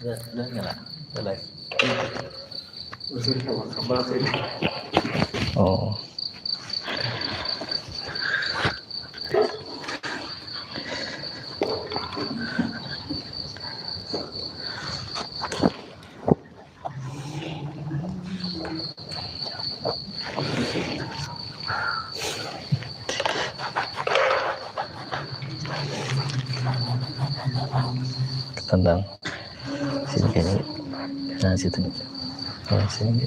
Udah nyala, udah live. Oh. Tentang sini kayaknya, nah situ, oh sini.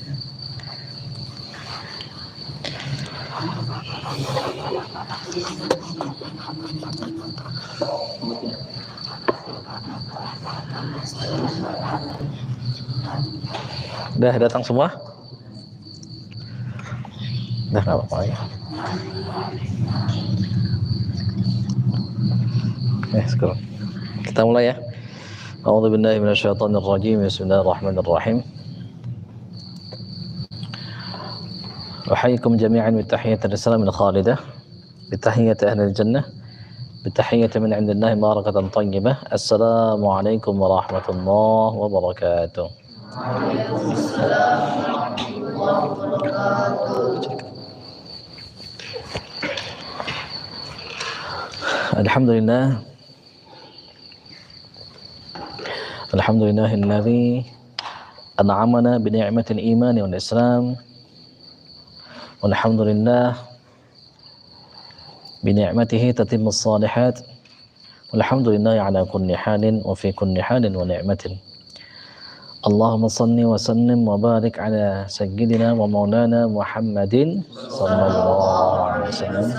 Udah datang semua? Udah nggak apa-apa ya. Sekarang kita mulai ya. A'udzu billahi minasyaitonir rajim. Bismillahirrahmanirrahim. Uhayyikum jami'an bi tahiyyatil Islam al-khalidah, bi tahiyyati ahlil jannah, bi tahiyyati min 'indillahi barakatan thayyibah. Assalamualaikum warahmatullahi wabarakatuh. Waalaikumsalam warahmatullahi wabarakatuh. Alhamdulillah. Alhamdulillahilladzi an'amana bi ni'matil iman wal islam. Walhamdulillah bi ni'matihi tatimmus shalihat. Walhamdulillah ala kulli halin wa fi kulli halin wa ni'matin. Allahumma salli wa sallim wa barik ala sayyidina wa maulana Muhammadin sallallahu alaihi wasallam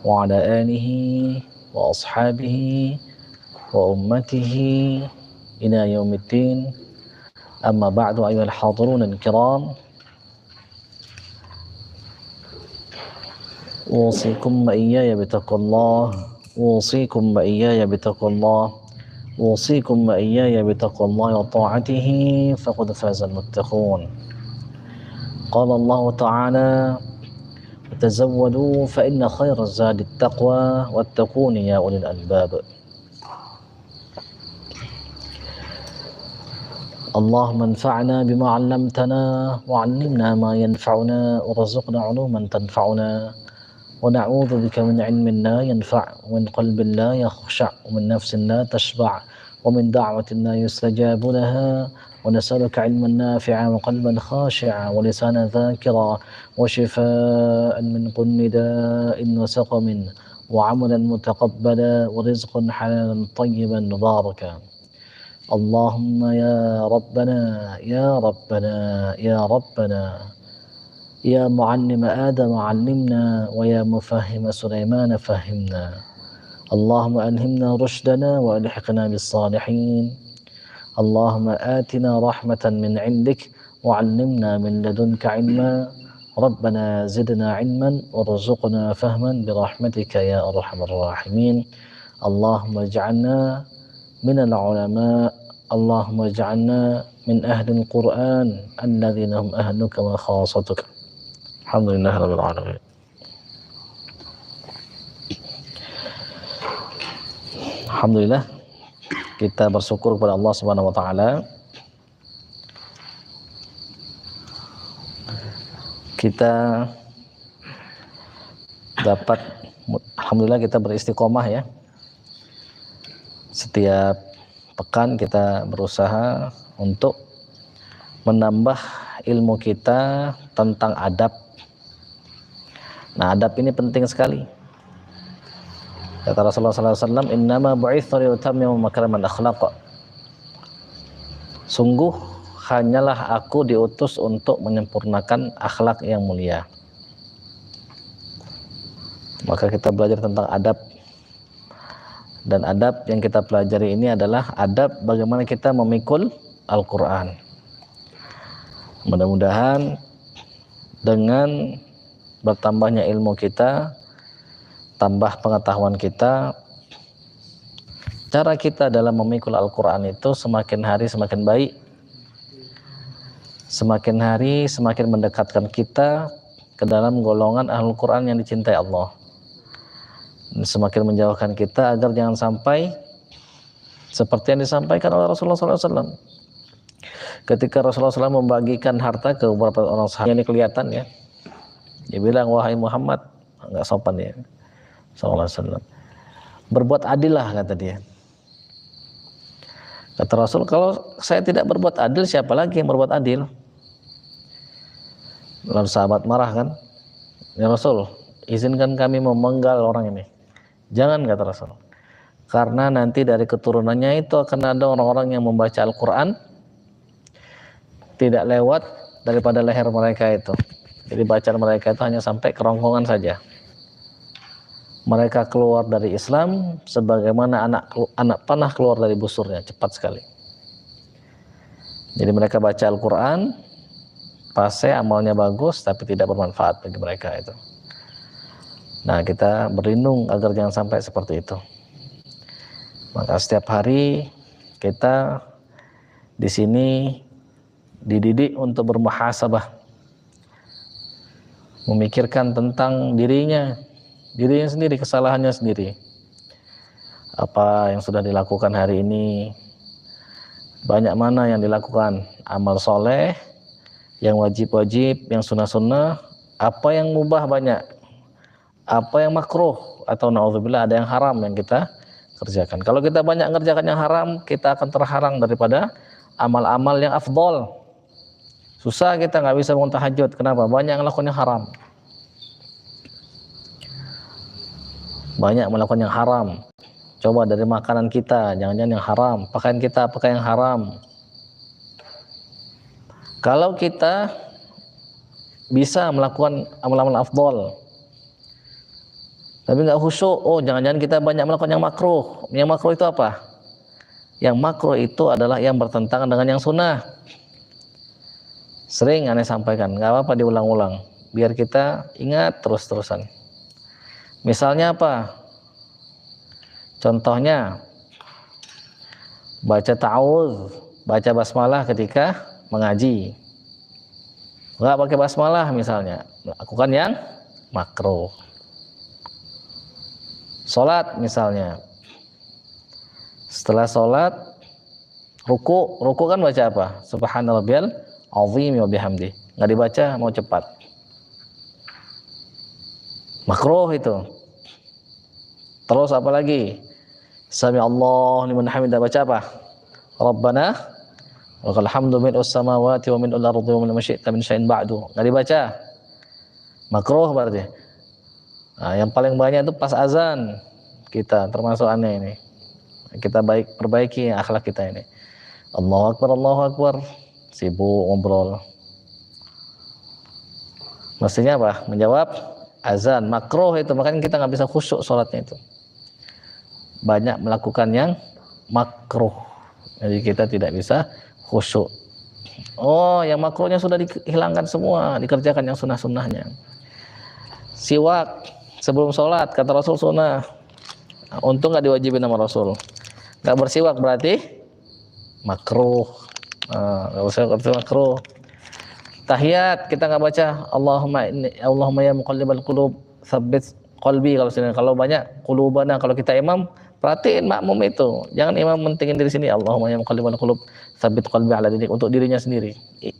wa ala alihi wa ashabihi wa ummatihi ila yaumiddin. Amma ba'du, ayyuhal hadirun al-kiram, usikum wa iyaya bitaqwallah, usikum wa iyaya bitaqwallah, usikum wa iyaya bitaqwallah wa ta'atihi faqad faza al-muttaqun. Qala Allah ta'ala: tazawwadu fa inna khayra zadi at-taqwa wattaquni ya ulil albab. Allahumma anfa'na bima 'allamtana wa 'allimna ma yanfa'una warzuqna 'uluman tanfa'una wa na'udzu bika min 'ilmin la yanfa' wa min qalbin la yakhsha' wa min nafsin la tashba' wa min da'watin la yustajabu laha wa nas'aluka 'ilman nafi'a wa qalban khashi'a wa lisanan dhakira wa shifaa'an min kulli da'in wa saqamin wa 'amalan mutaqabbala wa rizqan halalan tayyiban mubaraka. Allahumma ya Rabbana, ya Rabbana, ya Rabbana, ya mu'allima Adam 'allimna wa ya mufahhima Sulaiman fahhimna. Allahumma alhimna rushdana wa alhiqna bis salihin. Allahumma atina rahmatan min 'indik wa 'allimna min ladunka 'ilma. Rabbana zidna 'ilman warzuqna fahman bi rahmatika ya arhamar rahimin. Allahumma ij'alna minal ulama, Allahumma ij'alna min ahlil Qur'an alladzina hum ahluka wa khassatuka. Alhamdulillah rabbil alamin. Alhamdulillah, kita bersyukur kepada Allah Subhanahu wa taala. Kita dapat, alhamdulillah, kita beristiqomah ya. Setiap pekan kita berusaha untuk menambah ilmu kita tentang adab. Nah, adab ini penting sekali. Kata Rasulullah SAW, innama bu'itsu liutammima makarimal akhlaq. Sungguh hanyalah aku diutus untuk menyempurnakan akhlak yang mulia. Maka kita belajar tentang adab. Dan adab yang kita pelajari ini adalah adab bagaimana kita memikul Al-Quran. Mudah-mudahan dengan bertambahnya ilmu kita, tambah pengetahuan kita, cara kita dalam memikul Al-Quran itu semakin hari semakin baik. Semakin hari semakin mendekatkan kita ke dalam golongan Ahlul Quran yang dicintai Allah. Semakin menjauhkan kita agar jangan sampai Seperti yang disampaikan oleh Rasulullah SAW. Ketika Rasulullah SAW membagikan harta ke beberapa orang sahabat, ini kelihatan ya. Dia bilang, wahai Muhammad, nggak sopan ya, SAW. Berbuat adil lah, kata dia. Kata Rasul, kalau saya tidak berbuat adil, siapa lagi yang berbuat adil? Lalu sahabat marah kan, ya Rasul, izinkan kami memenggal orang ini. Jangan, kata Rasul, karena nanti dari keturunannya itu akan ada orang-orang yang membaca Al-Quran tidak lewat daripada leher mereka itu. Jadi bacaan mereka itu hanya sampai kerongkongan saja. Mereka keluar dari Islam sebagaimana anak panah keluar dari busurnya, cepat sekali. Jadi mereka baca Al-Quran, fase amalnya bagus, tapi tidak bermanfaat bagi mereka itu. Nah, kita berlindung agar jangan sampai seperti itu. Maka setiap hari kita di sini dididik untuk bermuhasabah, memikirkan tentang dirinya sendiri, kesalahannya sendiri. Apa yang sudah dilakukan hari ini, banyak mana yang dilakukan amal soleh, yang wajib-wajib, yang sunnah-sunnah, apa yang mubah banyak, apa yang makruh, atau na'udzubillah ada yang haram yang kita kerjakan. Kalau kita banyak ngerjakan yang haram, kita akan terhalang daripada amal-amal yang afdol. Susah, kita nggak bisa bangun tahajud. Kenapa? Banyak yang melakukan yang haram. Banyak melakukan yang haram. Coba dari makanan kita, jangan-jangan yang haram. Pakaian kita pakai yang haram. Kalau kita bisa melakukan amal-amal afdol, tapi nggak khusyuk, oh jangan-jangan kita banyak melakukan yang makruh. Yang makruh itu apa? Yang makruh itu adalah yang bertentangan dengan yang sunnah. Sering aneh sampaikan, nggak apa-apa diulang-ulang, biar kita ingat terus-terusan. Misalnya apa? Contohnya, baca ta'awudz, baca basmalah ketika mengaji. Nggak pakai basmalah misalnya, lakukan yang makruh. Sholat misalnya, setelah sholat, ruku kan baca apa? Subhanarabbiyal azim wa bihamdi. Nggak dibaca, mau cepat. Makruh itu. Terus apa lagi? Sami Allah liman hamidah, baca apa? Rabbana walakal hamdu mil'us samawati wa mil'ul ardi wa ma syi'ta min syai'in ba'du. Nggak dibaca. Makruh berarti. Nah, yang paling banyak itu pas azan kita, termasuk aneh ini. Kita perbaiki akhlak kita ini. Allahu Akbar, Allahu Akbar. Sibuk ngobrol. Mestinya apa? Menjawab azan. Makruh itu, makanya kita nggak bisa khusyuk sholatnya itu. Banyak melakukan yang makruh. Jadi kita tidak bisa khusyuk. Oh, yang makruhnya sudah dihilangkan semua, dikerjakan yang sunnah-sunnahnya. Siwak sebelum sholat, kata Rasul sunnah. Untung nggak diwajibin sama Rasul. Nggak bersiwak berarti makruh. Nggak usah berarti makruh. Tahiyat kita nggak baca Allahumma ya muqallibal qulub tsabbit qalbi. Kalau banyak qulubana, kalau kita imam, perhatiin makmum itu. Jangan imam mentingin diri sini. Allahumma ya muqallibal qulub tsabbit qalbi ala dinik, untuk dirinya sendiri.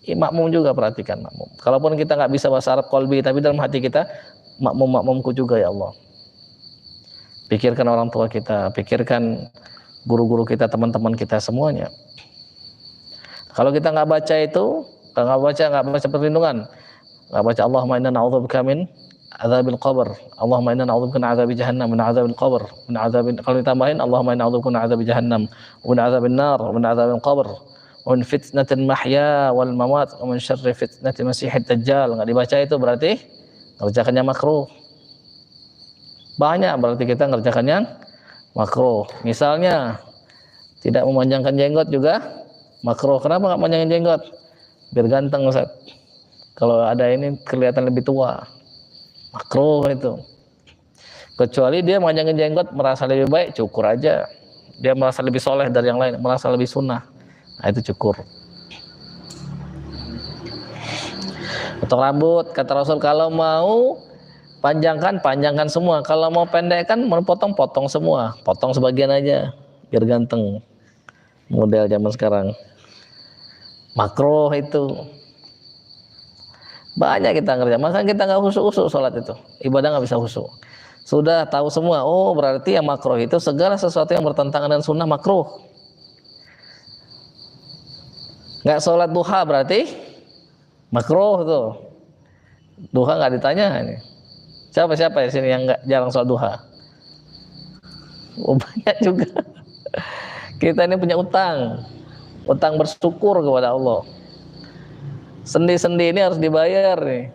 Makmum juga perhatikan makmum. Kalaupun kita nggak bisa bahasa Arab qalbi, tapi dalam hati kita, makmumku juga ya Allah. Pikirkan orang tua kita, pikirkan guru-guru kita, teman-teman kita semuanya. Kalau kita nggak baca itu, nggak baca perlindungan, nggak baca Allahumma inna na'udzubika min adzabil qabr, Allahumma inna na'udzubika min adzabi jahannam, min adzabil qabr, min adzabil, kalau ditambahin Allahumma inna na'udzubika min adzabi jahannam, min adzabin nar, min adzabil qabr, min fitnatil mahya wal mamat, min syarri fitnatil masiihid dajjal. Nggak dibaca itu berarti ngerjakannya makruh. Banyak berarti kita ngerjakan yang makruh. Misalnya tidak memanjangkan jenggot juga makruh. Kenapa nggak panjangin jenggot? Biar ganteng Ustaz. Kalau ada ini kelihatan lebih tua. Makruh itu. Kecuali dia panjangin jenggot merasa lebih baik, cukur aja. Dia merasa lebih soleh dari yang lain, merasa lebih sunnah. Nah, itu cukur. Potong rambut, kata Rasul, kalau mau panjangkan semua. Kalau mau pendekkan, mau potong semua. Potong sebagian aja, biar ganteng. model zaman sekarang. Makruh itu. Banyak kita ngerjain, maka kita nggak khusyuk-khusyuk sholat itu, ibadah nggak bisa khusyuk. Sudah tahu semua, oh berarti yang makruh itu segala sesuatu yang bertentangan dengan sunnah makruh. Nggak sholat duha berarti makruh tuh. Duha nggak ditanya ini. Siapa di sini yang nggak jarang sholat duha? Oh banyak juga. Kita ini punya utang bersyukur kepada Allah. Sendi-sendi ini harus dibayar nih.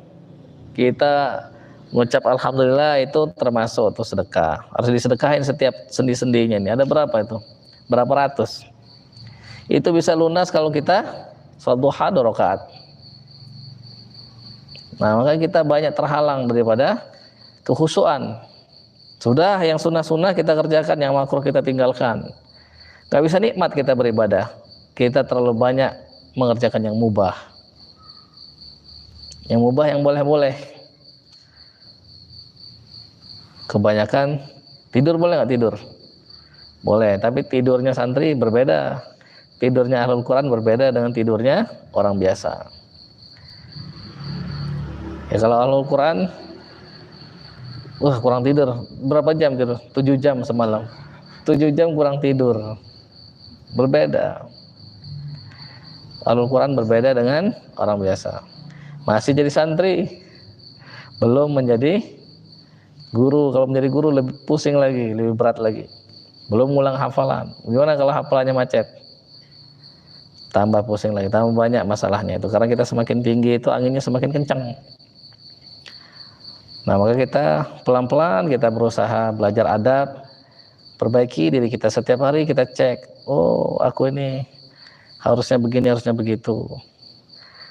Kita mengucap alhamdulillah itu termasuk tuh sedekah. Harus disedekahin setiap sendi-sendinya nih. Ada berapa itu? Berapa ratus? Itu bisa lunas kalau kita sholat duha 2 rakaat. Nah, maka kita banyak terhalang daripada kekhusyuan. Sudah yang sunnah-sunnah kita kerjakan, yang makruh kita tinggalkan. Gak bisa nikmat kita beribadah. Kita terlalu banyak mengerjakan yang mubah. Yang mubah yang boleh-boleh. Kebanyakan tidur boleh nggak tidur? Boleh, tapi tidurnya santri berbeda. Tidurnya ahlul Quran berbeda dengan tidurnya orang biasa. Ya kalau ahlul Quran, wah kurang tidur. Berapa jam tidur? 7 jam semalam. 7 jam kurang tidur. Berbeda. Ahlul Quran berbeda dengan orang biasa. Masih jadi santri, belum menjadi guru. Kalau menjadi guru lebih pusing lagi, lebih berat lagi. Belum ngulang hafalan. Gimana kalau hafalannya macet? Tambah pusing lagi, tambah banyak masalahnya itu. Karena kita semakin tinggi itu anginnya semakin kencang. Nah maka kita pelan-pelan kita berusaha belajar adab, perbaiki diri kita. Setiap hari kita cek, oh aku ini harusnya begini, harusnya begitu.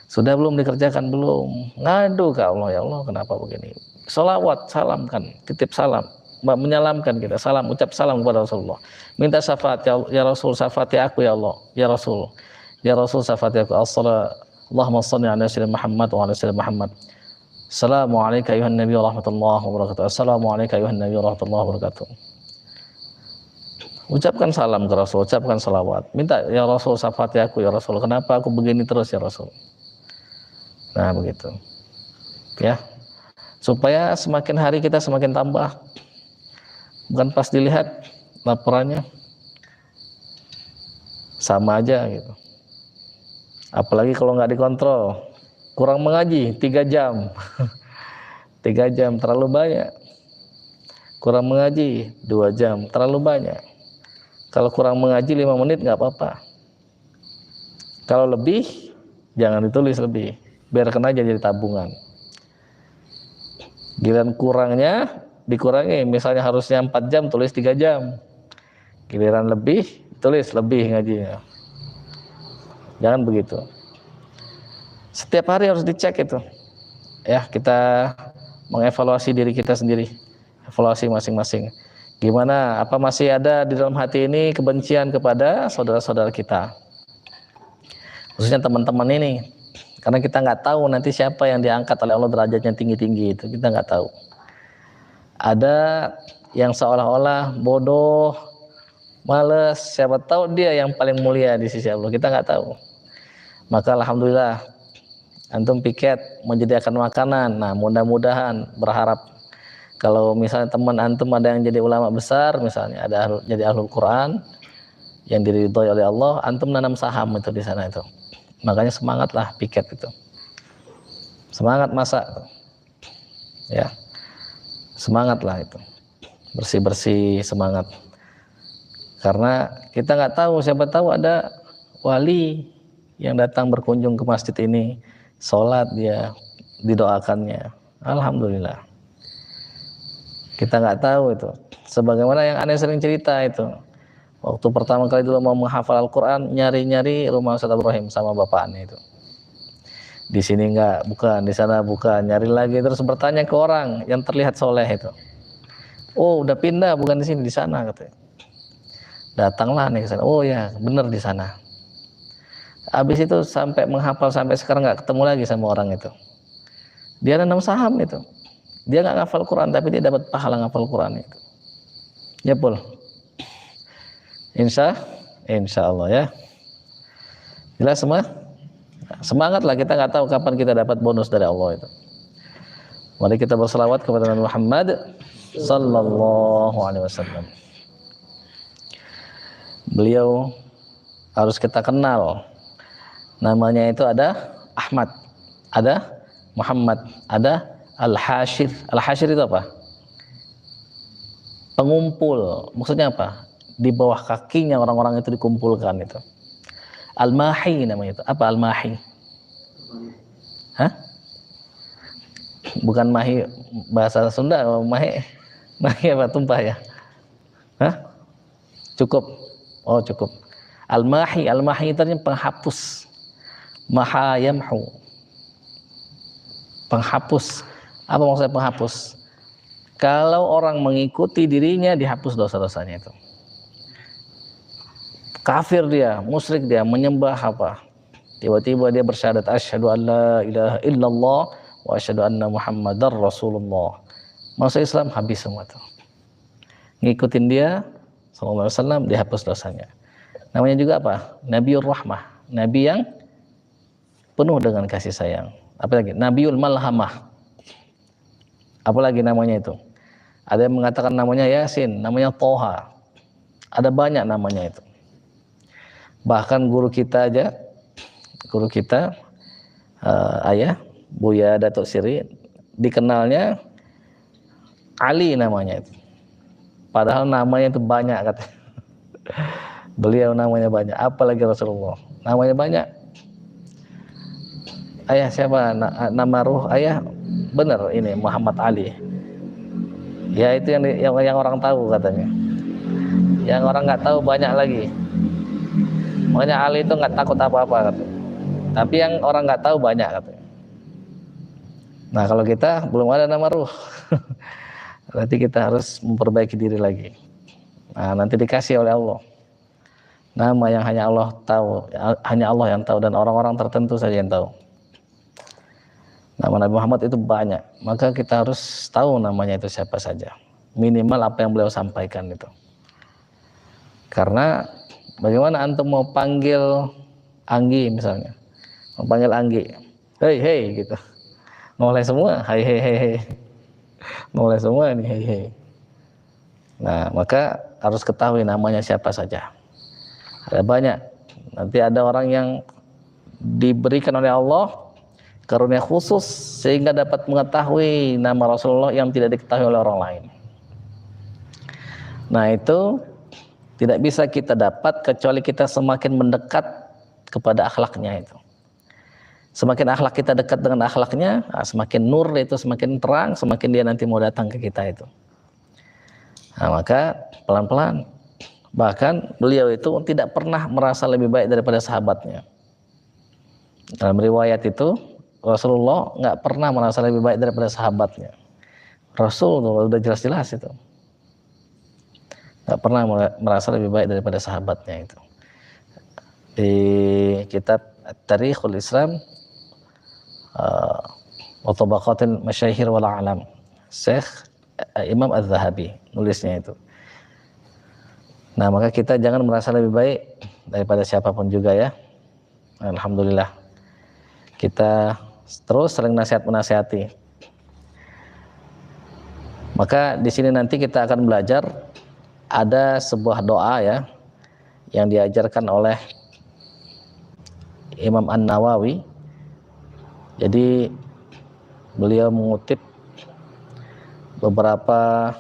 Sudah belum dikerjakan belum? Ngadu ke Allah, ya Allah kenapa begini? Sholawat, salamkan, titip salam, menyalamkan kita, salam, ucap salam kepada Rasulullah. Minta syafaat, ya Rasul syafaati aku ya Allah, ya Rasul syafaati aku. Allahumma shalli ala sayyidina Muhammad wa ala sayyidina Muhammad. Assalamualaikum ayuhan nabi wa rahmatullahi wa barakatuh. Assalamualaikum ayuhan nabi wa rahmatullahi wa barakatuh. Ucapkan salam ke Rasul, ucapkan salawat. Minta ya Rasul syafaati aku ya Rasul. Kenapa aku begini terus ya Rasul? Nah begitu ya, supaya semakin hari kita semakin tambah. Bukan pas dilihat laporannya sama aja gitu. Apalagi kalau nggak dikontrol, kurang mengaji 3 jam 3 jam terlalu banyak. Kurang mengaji 2 jam terlalu banyak. Kalau kurang mengaji 5 menit nggak apa-apa. Kalau lebih jangan ditulis lebih, biarkan aja jadi tabungan. Giliran kurangnya dikurangi, misalnya harusnya 4 jam tulis 3 jam. Giliran lebih tulis lebih ngajinya. Jangan begitu. Setiap hari harus dicek itu. Ya, kita mengevaluasi diri kita sendiri. Evaluasi masing-masing. Gimana? Apa masih ada di dalam hati ini kebencian kepada saudara-saudara kita? Khususnya teman-teman ini. Karena kita nggak tahu nanti siapa yang diangkat oleh Allah derajatnya tinggi-tinggi itu, kita nggak tahu. Ada yang seolah-olah bodoh, males, siapa tahu dia yang paling mulia di sisi Allah, kita nggak tahu. Maka alhamdulillah, antum piket menyediakan makanan. Nah mudah-mudahan berharap kalau misalnya teman antum ada yang jadi ulama besar, misalnya ada jadi ahlul Quran yang diridhoi oleh Allah, antum nanam saham itu di sana itu. Makanya semangatlah piket itu, semangat masak, ya, semangatlah itu, bersih-bersih semangat. Karena kita nggak tahu, siapa tahu ada wali yang datang berkunjung ke masjid ini, sholat dia, didoakannya, alhamdulillah. Kita nggak tahu itu. Sebagaimana yang aneh sering cerita itu. Waktu pertama kali dulu mau menghafal Al-Quran, nyari-nyari rumah Ustaz Ibrahim sama bapaknya itu. Di sini enggak, bukan, di sana bukan, nyari lagi terus bertanya ke orang yang terlihat soleh itu. Oh, udah pindah, bukan di sini, di sana katanya. Datanglah nih ke sana. Oh ya, benar di sana. Habis itu sampai menghafal sampai sekarang nggak ketemu lagi sama orang itu. Dia nanam saham itu. Dia nggak ngafal Quran tapi dia dapat pahala ngafal Quran itu. Ya pul. Insya insyaallah ya. Jelas semua? Semangatlah, kita nggak tahu kapan kita dapat bonus dari Allah itu. Mari kita berselawat kepada Nabi Muhammad sallallahu alaihi wasallam. Beliau harus kita kenal. Namanya itu ada Ahmad, ada Muhammad, ada Al-Hashir. Al-Hashir itu apa? Pengumpul. Maksudnya apa? Di bawah kakinya orang-orang itu dikumpulkan itu. Al-Mahi namanya itu. Apa Al-Mahi? Hah? Bukan mahi bahasa Sunda, mahi. Mahi apa? Tumpah ya? Hah? Cukup. Oh, cukup. Al-Mahi, Al-Mahi itu artinya penghapus. Maha yamhu. Penghapus. Apa maksudnya penghapus? Kalau orang mengikuti dirinya, dihapus dosa-dosanya itu. Kafir dia, musyrik dia, menyembah apa? Tiba-tiba dia bersyahadat asyhadu an la ilaha illallah wa asyhadu anna Muhammadar Rasulullah. Masuk Islam, habis semua itu. Ngikutin dia sallallahu alaihi wasallam, dihapus dosanya. Namanya juga apa? Nabiur Rahmah, nabi yang penuh dengan kasih sayang. Apalagi Nabiul Malhamah. Apalagi namanya itu? Ada yang mengatakan namanya Yasin, namanya Toha. Ada banyak namanya itu. Bahkan guru kita aja, guru kita ayah Buya Datuk Siri, dikenalnya Ali namanya itu. Padahal namanya itu banyak katanya. Beliau namanya banyak, apalagi Rasulullah namanya banyak. Ayah siapa? Nama ruh ayah benar ini Muhammad Ali. Ya itu yang orang tahu katanya. Yang orang nggak tahu banyak lagi. Makanya Ali itu nggak takut apa-apa katanya. Tapi yang orang nggak tahu banyak katanya. Nah kalau kita belum ada nama ruh, berarti kita harus memperbaiki diri lagi. Nah nanti dikasih oleh Allah nama yang hanya Allah tahu, hanya Allah yang tahu, dan orang-orang tertentu saja yang tahu. Nama Nabi Muhammad itu banyak, maka kita harus tahu namanya itu siapa saja, minimal apa yang beliau sampaikan itu. Karena bagaimana antum mau panggil Anggi misalnya, mau panggil Anggi, hei hei gitu, noleh semua, hei hei hei hei, noleh semua ini hei hei. Nah maka harus ketahui namanya siapa saja. Ada banyak. Nanti ada orang yang diberikan oleh Allah karunia khusus sehingga dapat mengetahui nama Rasulullah yang tidak diketahui oleh orang lain. Nah itu tidak bisa kita dapat kecuali kita semakin mendekat kepada akhlaknya itu. Semakin akhlak kita dekat dengan akhlaknya, semakin nur itu semakin terang, semakin dia nanti mau datang ke kita itu. Nah maka pelan-pelan. Bahkan beliau itu tidak pernah merasa lebih baik daripada sahabatnya. Dalam riwayat itu Rasulullah nggak pernah merasa lebih baik daripada sahabatnya. Rasul udah jelas-jelas itu nggak pernah merasa lebih baik daripada sahabatnya itu. Di kitab Tarikhul Islam wa Tabaqatil Masyaykhir wal A'lam, Syekh Imam Az-Zahabi nulisnya itu. Nah maka kita jangan merasa lebih baik daripada siapapun juga ya. Alhamdulillah kita terus sering nasihat-menasihati. Maka di sini nanti kita akan belajar ada sebuah doa ya yang diajarkan oleh Imam An-Nawawi. Jadi beliau mengutip beberapa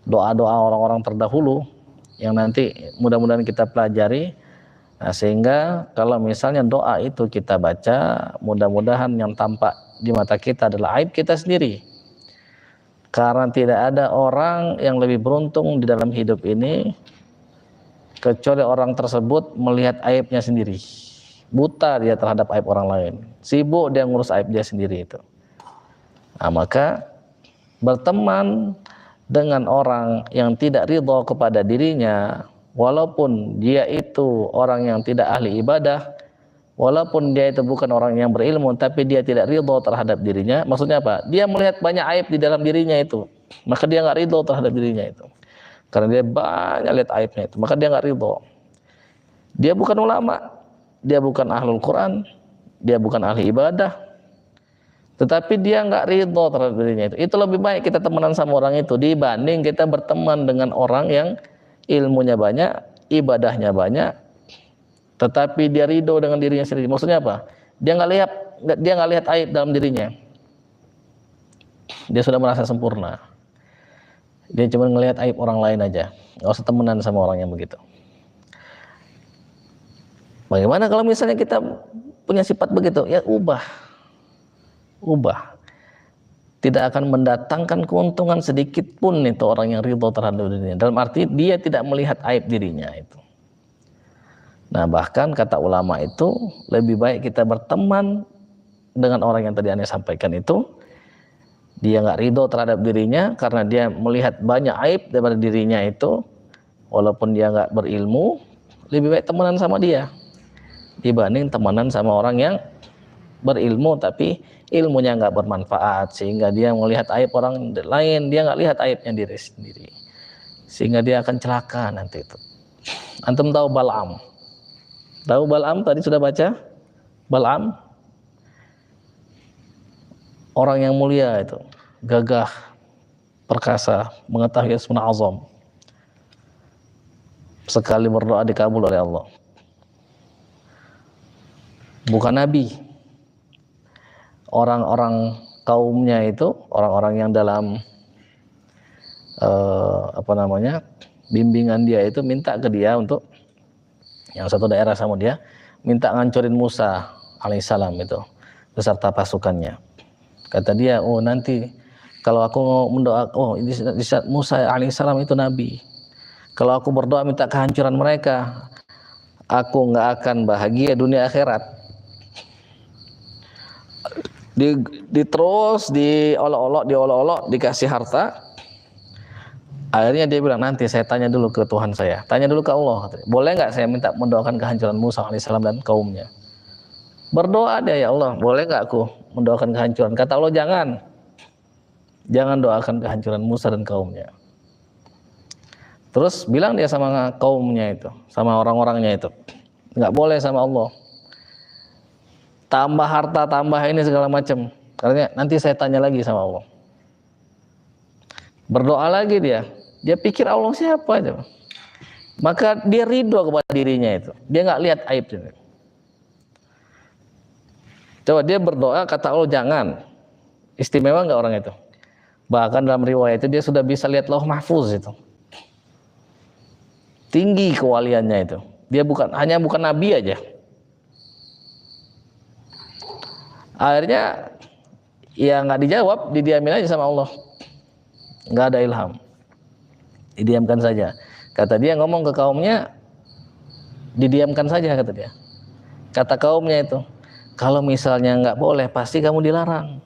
doa-doa orang-orang terdahulu yang nanti mudah-mudahan kita pelajari. Nah, sehingga kalau misalnya doa itu kita baca, mudah-mudahan yang tampak di mata kita adalah aib kita sendiri. Karena tidak ada orang yang lebih beruntung di dalam hidup ini kecuali orang tersebut melihat aibnya sendiri. Buta dia terhadap aib orang lain. Sibuk dia ngurus aib dia sendiri itu. Nah, maka berteman dengan orang yang tidak ridho kepada dirinya, walaupun dia itu orang yang tidak ahli ibadah, walaupun dia itu bukan orang yang berilmu, tapi dia tidak ridho terhadap dirinya. Maksudnya apa? Dia melihat banyak aib di dalam dirinya itu, maka dia nggak ridho terhadap dirinya itu. Karena dia banyak lihat aibnya itu, maka dia nggak ridho. Dia bukan ulama, dia bukan ahlul Quran, dia bukan ahli ibadah, tetapi dia nggak ridho terhadap dirinya itu. Itu lebih baik kita temenan sama orang itu dibanding kita berteman dengan orang yang ilmunya banyak, ibadahnya banyak, tetapi dia ridho dengan dirinya sendiri. Maksudnya apa? Dia nggak lihat aib dalam dirinya. Dia sudah merasa sempurna. Dia cuma ngelihat aib orang lain aja. Nggak usah temenan sama orang yang begitu. Bagaimana kalau misalnya kita punya sifat begitu? Ya ubah. Tidak akan mendatangkan keuntungan sedikit pun itu orang yang ridho terhadap dirinya. Dalam arti dia tidak melihat aib dirinya itu. Nah bahkan kata ulama itu lebih baik kita berteman dengan orang yang tadi Anda sampaikan itu. Dia nggak ridho terhadap dirinya karena dia melihat banyak aib daripada dirinya itu, walaupun dia nggak berilmu, lebih baik temenan sama dia dibanding temenan sama orang yang berilmu tapi ilmunya nggak bermanfaat sehingga dia melihat aib orang lain, dia nggak lihat aibnya diri sendiri, sehingga dia akan celaka nanti itu. Antum tahu Bal'am? Tahu Bal'am? Tadi sudah baca Bal'am, orang yang mulia itu, gagah, perkasa, mengetahui asma azam, sekali berdoa dikabul oleh Allah. Bukan nabi. Orang-orang kaumnya itu, orang-orang yang dalam bimbingan dia itu minta ke dia untuk yang satu daerah sama dia, minta ngancurin Musa alaihissalam itu beserta pasukannya. Kata dia, oh nanti kalau aku mendoa, oh di saat Musa alaihissalam itu nabi, kalau aku berdoa minta kehancuran mereka, aku nggak akan bahagia dunia akhirat. Terus diolok-olok, dikasih harta. Akhirnya dia bilang, nanti saya tanya dulu ke Tuhan saya, tanya dulu ke Allah, boleh nggak saya minta mendoakan kehancuran Musa alaihissalam dan kaumnya. Berdoa dia, ya Allah, boleh nggak aku mendoakan kehancuran? Kata Allah, jangan doakan kehancuran Musa dan kaumnya. Terus bilang dia sama kaumnya itu, sama orang-orangnya itu, nggak boleh sama Allah. Tambah harta, tambah ini segala macam. Karena nanti saya tanya lagi sama Allah. Berdoa lagi dia pikir Allah siapa aja. Maka dia ridho kepada dirinya itu. Dia nggak lihat aib itu. Coba dia berdoa, kata Allah jangan. Istimewa nggak orang itu? Bahkan dalam riwayat itu dia sudah bisa lihat Lauh Mahfuz itu. Tinggi kewaliannya itu. Dia bukan nabi aja. Akhirnya ya nggak dijawab, didiamin aja sama Allah. Nggak ada ilham. Didiamkan saja. Kata dia ngomong ke kaumnya, didiamkan saja kata dia. Kata kaumnya itu, kalau misalnya nggak boleh, pasti kamu dilarang.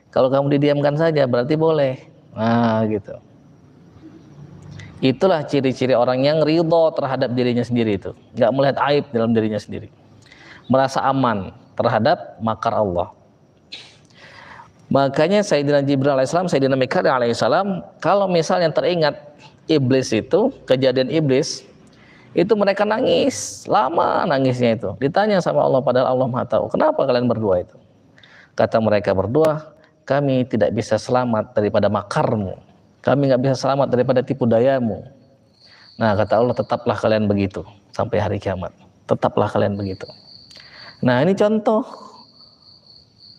Kalau kamu didiamkan saja, berarti boleh. Nah, gitu. Itulah ciri-ciri orang yang ridho terhadap dirinya sendiri itu. Nggak melihat aib dalam dirinya sendiri. Merasa aman terhadap makar Allah. Makanya Sayyidina Jibril alaihissalam, Sayyidina Mikail alaihissalam, kalau misalnya teringat iblis itu, kejadian iblis, itu mereka nangis, lama nangisnya itu. Ditanya sama Allah, padahal Allah Maha tahu, kenapa kalian berdua itu? Kata mereka berdua, kami tidak bisa selamat daripada makarmu, kami nggak bisa selamat daripada tipu dayamu. Nah kata Allah, tetaplah kalian begitu sampai hari kiamat, tetaplah kalian begitu. Nah ini contoh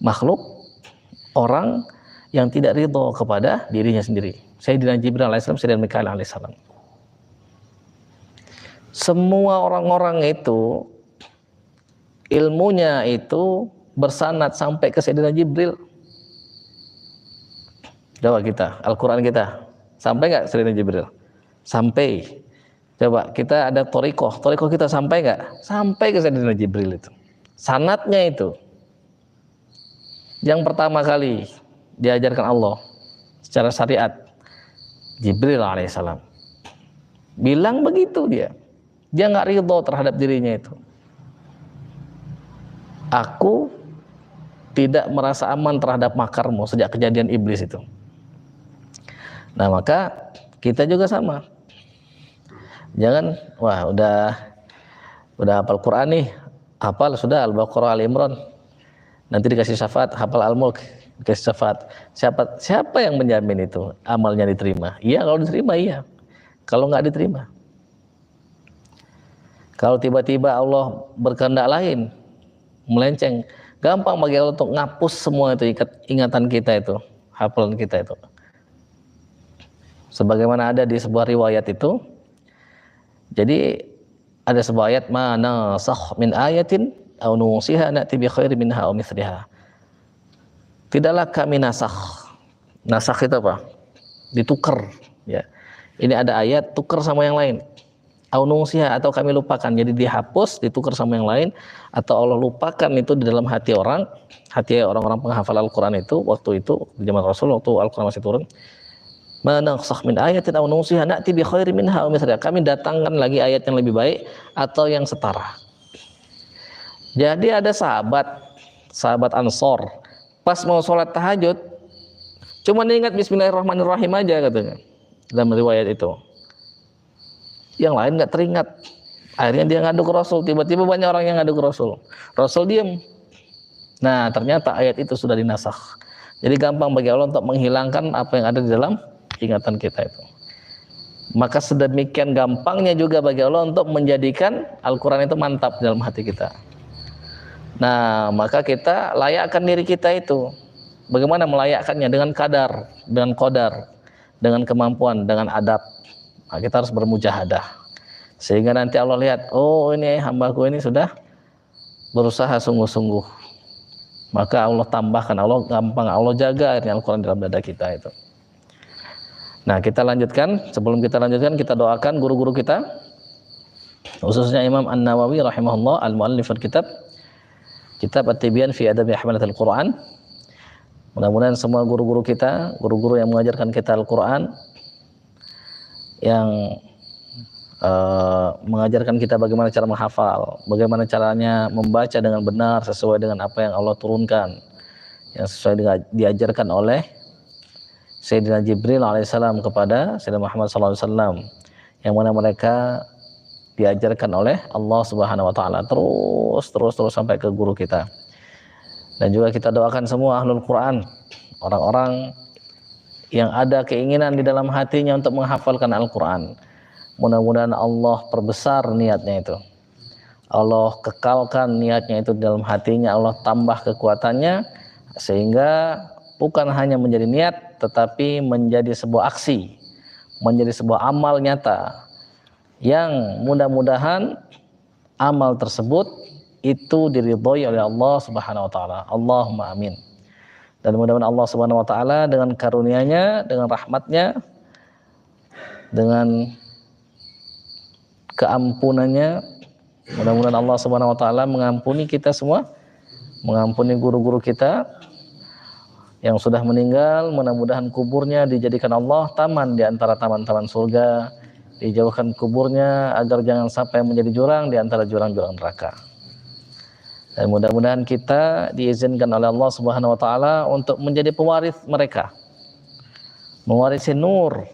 makhluk orang yang tidak ridho kepada dirinya sendiri. Sayyidina Jibril alaihissalam, Sayyidina Mikail alaihissalam. Semua orang-orang itu ilmunya itu bersanad sampai ke Sayyidina Jibril. Coba kita, Al-Quran kita, sampai nggak Sayyidina Jibril? Sampai. Coba kita ada thoriqoh kita sampai nggak? Sampai ke Sayyidina Jibril itu. Sanadnya itu. Yang pertama kali diajarkan Allah secara syariat, Jibril alaihissalam. Bilang begitu dia nggak ridho terhadap dirinya itu. Aku tidak merasa aman terhadap makarmu sejak kejadian iblis itu. Nah maka kita juga sama. Jangan, wah udah Udah hafal Quran nih, hafal sudah Al-Baqarah, Al-Imran, nanti dikasih syafaat, hafal Al-Mulk, dikasih syafaat. Siapa yang menjamin itu amalnya diterima? Iya kalau diterima, iya. Kalau nggak diterima, kalau tiba-tiba Allah berkehendak lain, melenceng, gampang bagi Allah untuk ngapus semua itu ingatan kita itu, hafalan kita itu. Sebagaimana ada di sebuah riwayat itu, jadi ada sebuah ayat, mana sah min ayatin aw nusiha na'ti bi khairin minha aw mithliha. Tidaklah kami nasakh. Nasakh itu apa? Ditukar, ya. Ini ada ayat tukar sama yang lain. Aw nusiha, atau kami lupakan. Jadi dihapus, ditukar sama yang lain, atau Allah lupakan itu di dalam hati orang, hati orang-orang penghafal Al-Qur'an itu waktu itu di zaman Rasul, waktu Al-Qur'an masih turun. Mana sah min ayatin aw nusiha na'ti bi khairin minha aw mithliha. Kami datangkan lagi ayat yang lebih baik atau yang setara. Jadi ada sahabat Ansor, pas mau sholat tahajud, cuma ingat Bismillahirrahmanirrahim aja katanya dalam riwayat itu. Yang lain nggak teringat. Akhirnya dia ngadu ke Rasul. Tiba-tiba banyak orang yang ngadu ke Rasul. Rasul diam. Nah ternyata ayat itu sudah dinasakh. Jadi gampang bagi Allah untuk menghilangkan apa yang ada di dalam ingatan kita itu. Maka sedemikian gampangnya juga bagi Allah untuk menjadikan Al-Quran itu mantap dalam hati kita. Nah maka kita layakkan diri kita itu. Bagaimana melayakkannya? Dengan kadar, dengan qadar, dengan kemampuan, dengan adab. Nah, kita harus bermujahadah sehingga nanti Allah lihat, oh ini hambaku ini sudah berusaha sungguh-sungguh, maka Allah tambahkan, Allah gampang, Allah jaga akhirnya Al-Quran dalam dada kita itu. Nah kita lanjutkan, sebelum kita lanjutkan kita doakan guru-guru kita, khususnya Imam An-Nawawi rahimahullah, al-muallif kitab At-Tibyan fi Adabi Hamalatil Quran. Mudah-mudahan semua guru-guru kita, guru-guru yang mengajarkan kita Al-Quran, yang mengajarkan kita bagaimana cara menghafal, bagaimana caranya membaca dengan benar sesuai dengan apa yang Allah turunkan, yang sesuai dengan diajarkan oleh Sayyidina Jibril alaihissalam kepada Sayyidina Muhammad SAW, yang mana mereka diajarkan oleh Allah Subhanahu wa taala terus sampai ke guru kita. Dan juga kita doakan semua ahlul Quran, orang-orang yang ada keinginan di dalam hatinya untuk menghafalkan Al-Quran. Mudah-mudahan Allah perbesar niatnya itu, Allah kekalkan niatnya itu dalam hatinya, Allah tambah kekuatannya sehingga bukan hanya menjadi niat tetapi menjadi sebuah aksi, menjadi sebuah amal nyata yang mudah-mudahan amal tersebut itu diridhoi oleh Allah Subhanahu wa taala. Allahumma amin. Dan mudah-mudahan Allah Subhanahu wa taala dengan karunia-Nya, dengan rahmat-Nya, dengan keampunannya, mudah-mudahan Allah Subhanahu wa taala mengampuni kita semua, mengampuni guru-guru kita yang sudah meninggal. Mudah-mudahan kuburnya dijadikan Allah taman di antara taman-taman surga, dijauhkan kuburnya agar jangan sampai menjadi jurang di antara jurang-jurang neraka. Dan mudah-mudahan kita diizinkan oleh Allah Subhanahu wa taala untuk menjadi pewaris mereka, mewarisi nur.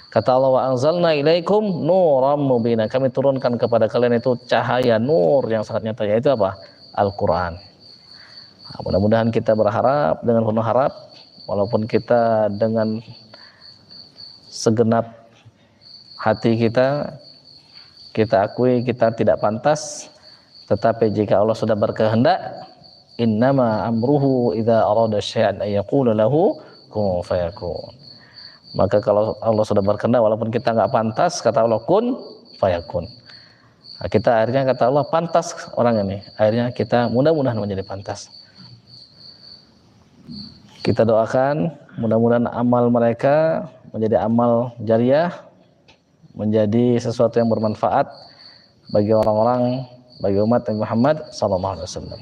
Kata Allah, wa anzalna ilaikum nuram mubina, kami turunkan kepada kalian itu cahaya nur yang sangat nyata, yaitu apa? Al-Quran. Nah, mudah-mudahan kita berharap dengan penuh harap, walaupun kita dengan segenap hati kita akui kita tidak pantas, tetapi jika Allah sudah berkehendak, innama amruhu idza arada syai'an ay yaqula lahu kun fayakun. Maka kalau Allah sudah berkehendak, walaupun kita nggak pantas, kata Allah kun fayakun. Nah, kita akhirnya kata Allah pantas orang ini, akhirnya kita mudah-mudahan menjadi pantas. Kita doakan mudah-mudahan amal mereka menjadi amal jariyah, menjadi sesuatu yang bermanfaat bagi orang-orang, bagi umat Nabi Muhammad sallallahu alaihi wasallam.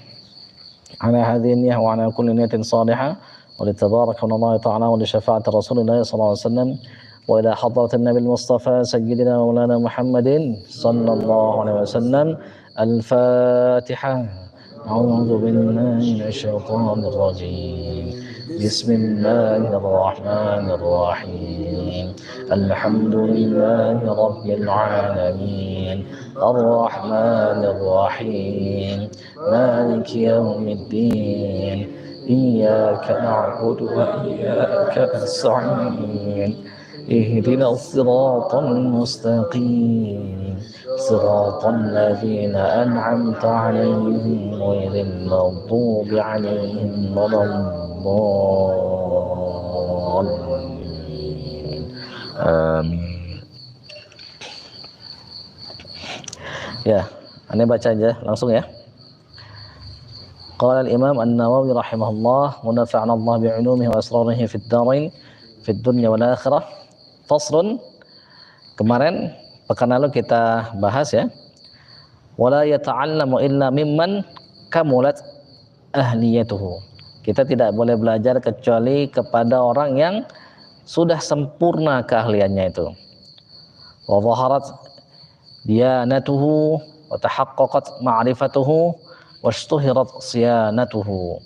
Ala hadhihi niyyah wa ala kulli niyatin salihah wa li tabaraka Allah ta'ala wa li syafa'ati Rasulillah sallallahu alaihi wasallam wa ila hadratin Nabi Mustafa sayyidina Maulana Muhammadin sallallahu alaihi wasallam. Al-Fatihah. A'udzu billahi minasyaitonir rajim. Bismillahirrahmanirrahim. Alhamdulillahi Rabbil Alamin, Ar-Rahmanir Rahim, Maliki Yawmiddin, Iyyaka na'budu wa iyyaka nasta'in, Ihdinas siratal mustaqim, siratal ladzina an'amta 'alaihim ghairil maghdubi 'alaihim waladdallin. Amin. Ya, Anda baca aja langsung ya. Qala al-Imam An-Nawawi rahimahullah, wa nafa'ana Allah bi'ulumihi wa asrarihi fid dharain, fid dunya wal akhirah. Faslun, kemarin pekan lalu kita bahas ya, wala yata'allamu illa mimman kamulat ahliyatuhu. Kita tidak boleh belajar kecuali kepada orang yang sudah sempurna keahliannya itu. Wa dhaharat diyanatuhu wa tahaqqaqat ma'rifatuhu wa ishtuhirat siyanatuhu.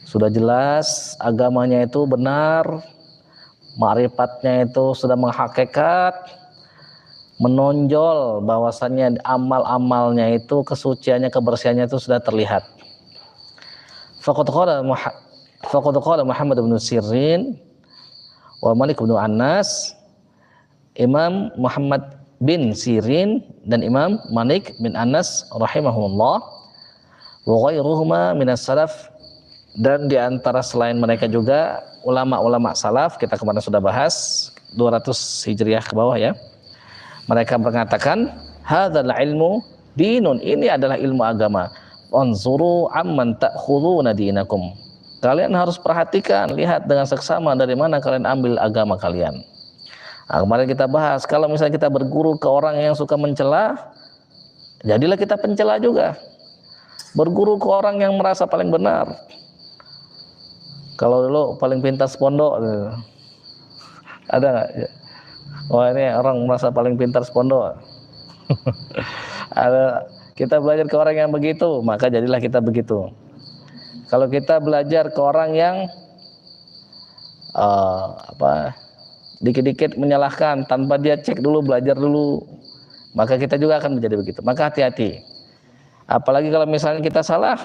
Sudah jelas agamanya itu benar, ma'rifatnya itu sudah menghakikat, menonjol bahwasannya amal-amalnya itu, kesuciannya, kebersihannya itu sudah terlihat. Faqad qala Muhammad bin Sirin wa Malik bin Anas, Imam Muhammad bin Sirin dan Imam Malik bin Anas rahimahullah, wa ghairuhuma minas salaf, dan di antara selain mereka juga ulama-ulama salaf, kita kemarin sudah bahas 200 Hijriah ke bawah ya. Mereka mengatakan hadzal ilmu dinun, ini adalah ilmu agama. Anzuru amman ta'khuduna dinakum. Kalian harus perhatikan, lihat dengan seksama dari mana kalian ambil agama kalian. Nah, kemarin kita bahas kalau misalnya kita berguru ke orang yang suka mencela, jadilah kita pencela juga. Berguru ke orang yang merasa paling benar. Kalau dulu paling pintar pondok, ada nggak? Wah, ini orang merasa paling pintar pondok. Ada, kita belajar ke orang yang begitu, maka jadilah kita begitu. Kalau kita belajar ke orang yang dikit-dikit menyalahkan tanpa dia cek dulu, belajar dulu, maka kita juga akan menjadi begitu. Maka hati-hati. Apalagi kalau misalnya kita salah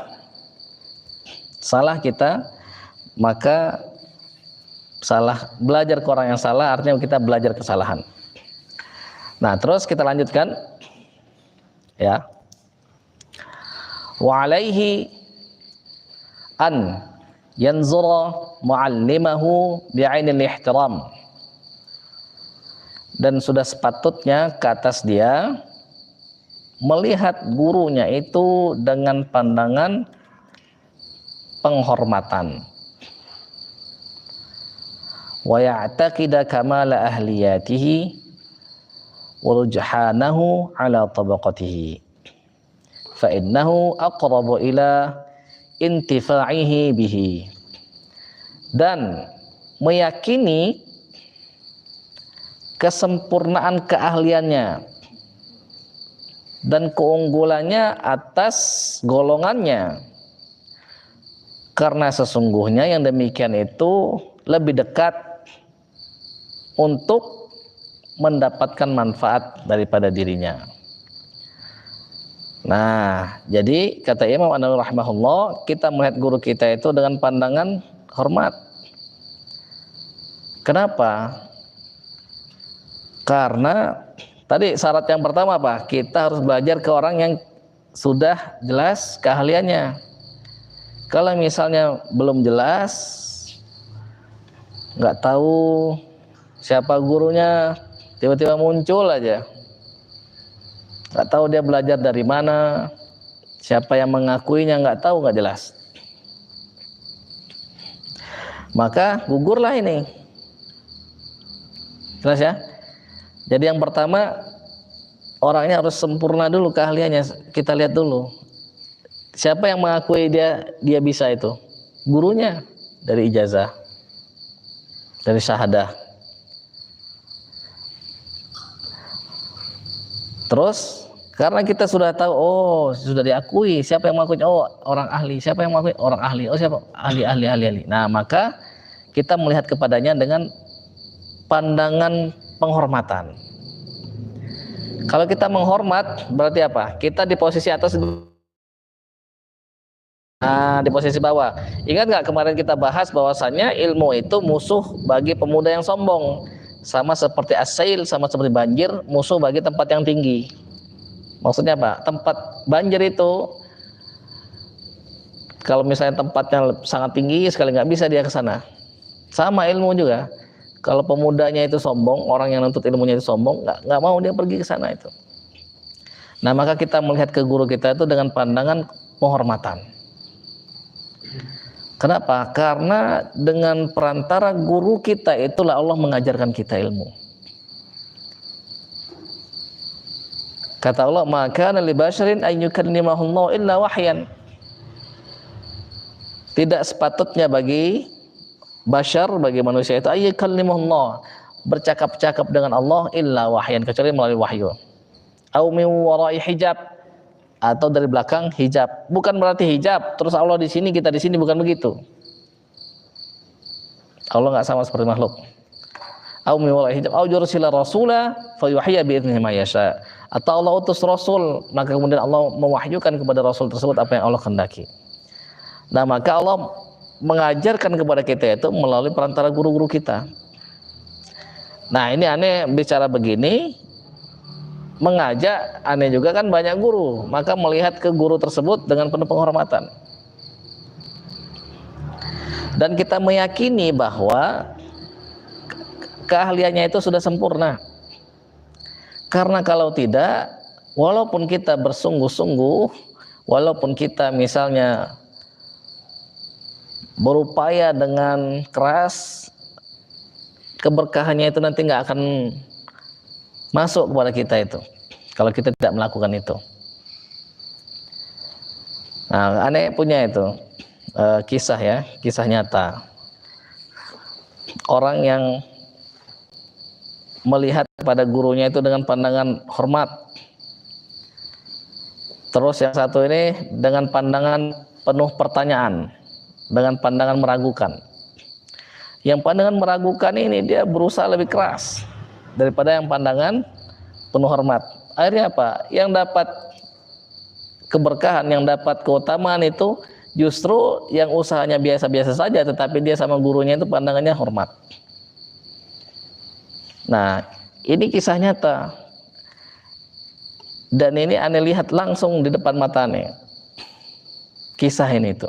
kita, maka belajar ke orang yang salah artinya kita belajar kesalahan. Nah, terus kita lanjutkan ya. Wa alaihi an yanzura muallimahu bi'ainil ihtiram, dan sudah sepatutnya ke atas dia melihat gurunya itu dengan pandangan penghormatan. Wa ya'taqida kamala ahliyatihi wa rujhanahu ala tabaqatihi fa innahu aqrabu ila intifa'ihi bihi, dan meyakini kesempurnaan keahliannya dan keunggulannya atas golongannya, karena sesungguhnya yang demikian itu lebih dekat untuk mendapatkan manfaat daripada dirinya. Nah, jadi kata Imam An-Nawawi rahimahullah, kita melihat guru kita itu dengan pandangan hormat. Kenapa? Karena tadi syarat yang pertama apa? Kita harus belajar ke orang yang sudah jelas keahliannya. Kalau misalnya belum jelas, nggak tahu siapa gurunya, tiba-tiba muncul aja, nggak tahu dia belajar dari mana, siapa yang mengakuinya nggak tahu, nggak jelas, maka gugurlah ini. Jelas ya? Jadi yang pertama, orangnya harus sempurna dulu keahliannya. Kita lihat dulu siapa yang mengakui dia bisa itu. Gurunya dari ijazah, dari syahadah. Terus karena kita sudah tahu, oh sudah diakui, siapa yang mengakui, oh orang ahli, siapa yang mengakui, orang ahli, oh siapa, ahli. Nah, maka kita melihat kepadanya dengan pandangan penghormatan. Kalau kita menghormat berarti apa? Kita di posisi atas, di posisi bawah. Ingat nggak kemarin kita bahas bahwasannya ilmu itu musuh bagi pemuda yang sombong, sama seperti asail, sama seperti banjir, musuh bagi tempat yang tinggi. Maksudnya apa? Tempat banjir itu kalau misalnya tempatnya sangat tinggi sekali nggak bisa dia ke sana. Sama ilmu juga. Kalau pemudanya itu sombong, orang yang nuntut ilmunya itu sombong, nggak mau dia pergi ke sana itu. Nah, maka kita melihat ke guru kita itu dengan pandangan penghormatan. Kenapa? Karena dengan perantara guru kita itulah Allah mengajarkan kita ilmu. Kata Allah, "Maka li basyarin an yukallimahullahu illa wahyan." Tidak sepatutnya bagi bashar, bagi manusia itu ayyukallimahullah, bercakap-cakap dengan Allah illa wahyan, kecuali melalui wahyu. Au min wara'i hijab, atau dari belakang hijab. Bukan berarti hijab terus Allah di sini kita di sini, bukan begitu. Allah nggak sama seperti makhluk. Au min wara'i hijab au yursila rasula fayuhyiya bi idzni ma yasha. Atau Allah utus rasul, maka kemudian Allah mewahyukan kepada rasul tersebut apa yang Allah kehendaki. Nah, maka Allah mengajarkan kepada kita itu melalui perantara guru-guru kita. Nah, ini aneh bicara begini, mengajak aneh juga kan banyak guru, maka melihat ke guru tersebut dengan penuh penghormatan. Dan kita meyakini bahwa keahliannya itu sudah sempurna. Karena kalau tidak, walaupun kita bersungguh-sungguh, walaupun kita misalnya berupaya dengan keras, keberkahannya itu nanti nggak akan masuk kepada kita itu kalau kita tidak melakukan itu. Nah, aneh punya itu kisah ya, kisah nyata. Orang yang melihat pada gurunya itu dengan pandangan hormat. Terus yang satu ini dengan pandangan penuh pertanyaan, dengan pandangan meragukan. Yang pandangan meragukan ini dia berusaha lebih keras daripada yang pandangan penuh hormat. Akhirnya apa? Yang dapat keberkahan, yang dapat keutamaan itu justru yang usahanya biasa-biasa saja, tetapi dia sama gurunya itu pandangannya hormat. Nah, ini kisah nyata. Dan ini aneh lihat langsung di depan matanya. Kisah ini itu.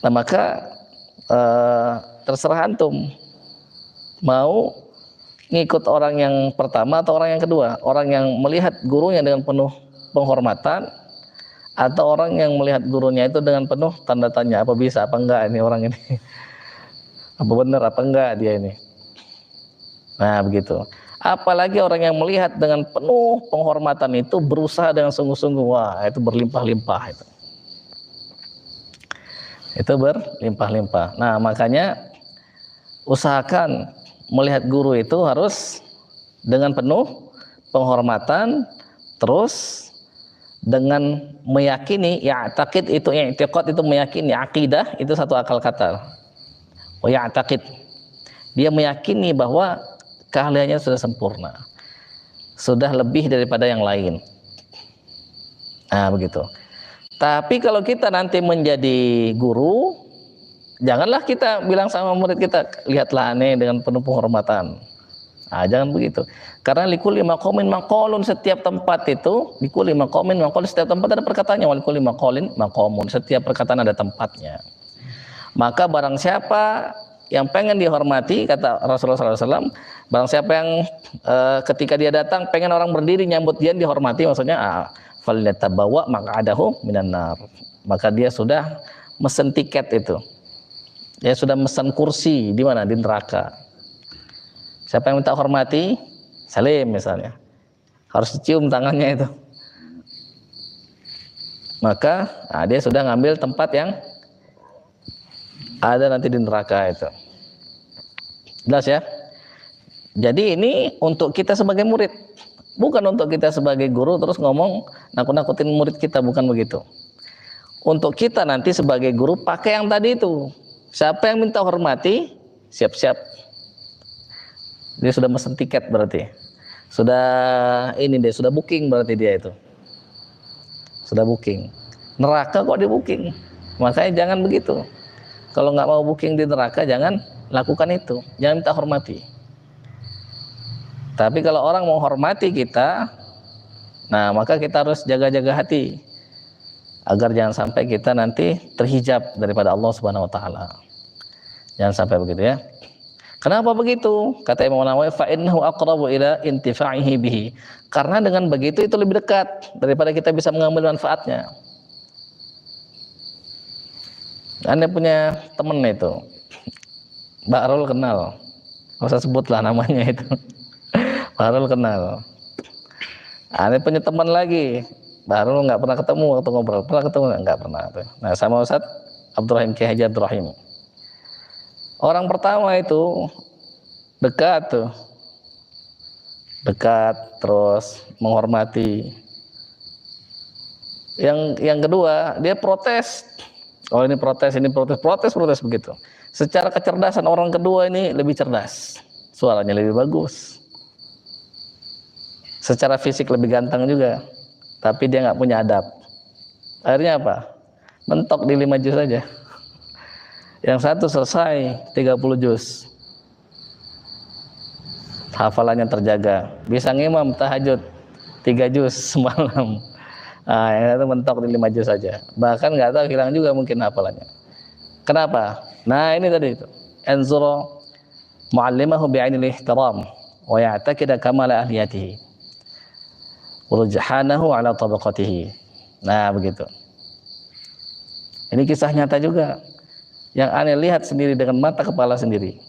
Nah, maka terserah antum mau ngikut orang yang pertama atau orang yang kedua, orang yang melihat gurunya dengan penuh penghormatan atau orang yang melihat gurunya itu dengan penuh tanda tanya, apa bisa apa enggak ini orang ini, apa benar apa enggak dia ini. Nah, begitu. Apalagi orang yang melihat dengan penuh penghormatan itu berusaha dengan sungguh-sungguh, wah itu berlimpah-limpah itu. Itu berlimpah-limpah. Nah, makanya usahakan melihat guru itu harus dengan penuh penghormatan, terus dengan meyakini, ya'taqid itu i'tiqad itu meyakini, aqidah itu satu akal kata. Wa ya'taqid, dia meyakini bahwa keahliannya sudah sempurna, sudah lebih daripada yang lain. Nah, begitu. Tapi kalau kita nanti menjadi guru, janganlah kita bilang sama murid kita, lihatlah aneh dengan penuh penghormatan. Nah, jangan begitu. Karena likulli maqamin maqalun, setiap tempat itu, likulli maqamin maqalun, setiap tempat ada perkataannya, walikulli maqalin maqamun, setiap perkataan ada tempatnya. Maka barang siapa yang pengen dihormati, kata Rasulullah SAW, barang siapa yang ketika dia datang pengen orang berdiri nyambut dia dihormati, maksudnya falyatabawa maq'adahu minan nar, maka dia sudah mesen tiket itu, dia sudah mesen kursi di mana, di neraka. Siapa yang minta hormati, salim misalnya, harus dicium tangannya itu, maka dia sudah ngambil tempat yang ada nanti di neraka itu. Jelas ya? Jadi ini untuk kita sebagai murid, bukan untuk kita sebagai guru terus ngomong nakut-nakutin murid kita, bukan begitu. Untuk kita nanti sebagai guru pakai yang tadi itu. Siapa yang minta hormati, siap-siap Dia sudah mesen tiket berarti. Sudah ini deh, sudah booking berarti dia itu. Sudah booking. Neraka kok di booking. Makanya jangan begitu. Kalau nggak mau booking di neraka, jangan lakukan itu. Jangan minta hormati. Tapi kalau orang mau hormati kita, nah maka kita harus jaga-jaga hati agar jangan sampai kita nanti terhijab daripada Allah Subhanahu wa taala. Jangan sampai begitu ya. Kenapa begitu? Kata Imam Nawawi, fa innahu aqrabu ila intifa'ihi bihi. Karena dengan begitu itu lebih dekat daripada kita bisa mengambil manfaatnya. Anda punya teman itu, Mbak Rul kenal, nggak usah sebutlah namanya itu. Mbak Rul kenal. Anda punya teman lagi, baru nggak pernah ketemu waktu ngobrol, pernah ketemu nggak pernah. Nah sama Ustaz Abdurrahim Kiai Haji Abdurrahim. Orang pertama itu dekat tuh, dekat terus menghormati. Yang kedua dia protes. Oh ini protes, ini protes begitu. Secara kecerdasan orang kedua ini lebih cerdas, suaranya lebih bagus. Secara fisik lebih ganteng juga, tapi dia nggak punya adab. Akhirnya apa? Mentok di 5 juz saja. Yang satu selesai 30 juz. Hafalannya terjaga. Bisa ngimam tahajud 3 juz semalam. Nah, yang satu mentok di 5 juz saja. Bahkan nggak tahu hilang juga mungkin hafalannya. Kenapa? Nah ini tadi itu. Anzura mu'allimahu bi'ainil ihtiram wa ya'taqida kamala ahliyatihi. Urjahanahu ala tabaqatihi. Nah begitu. Ini kisah nyata juga yang aneh lihat sendiri dengan mata kepala sendiri.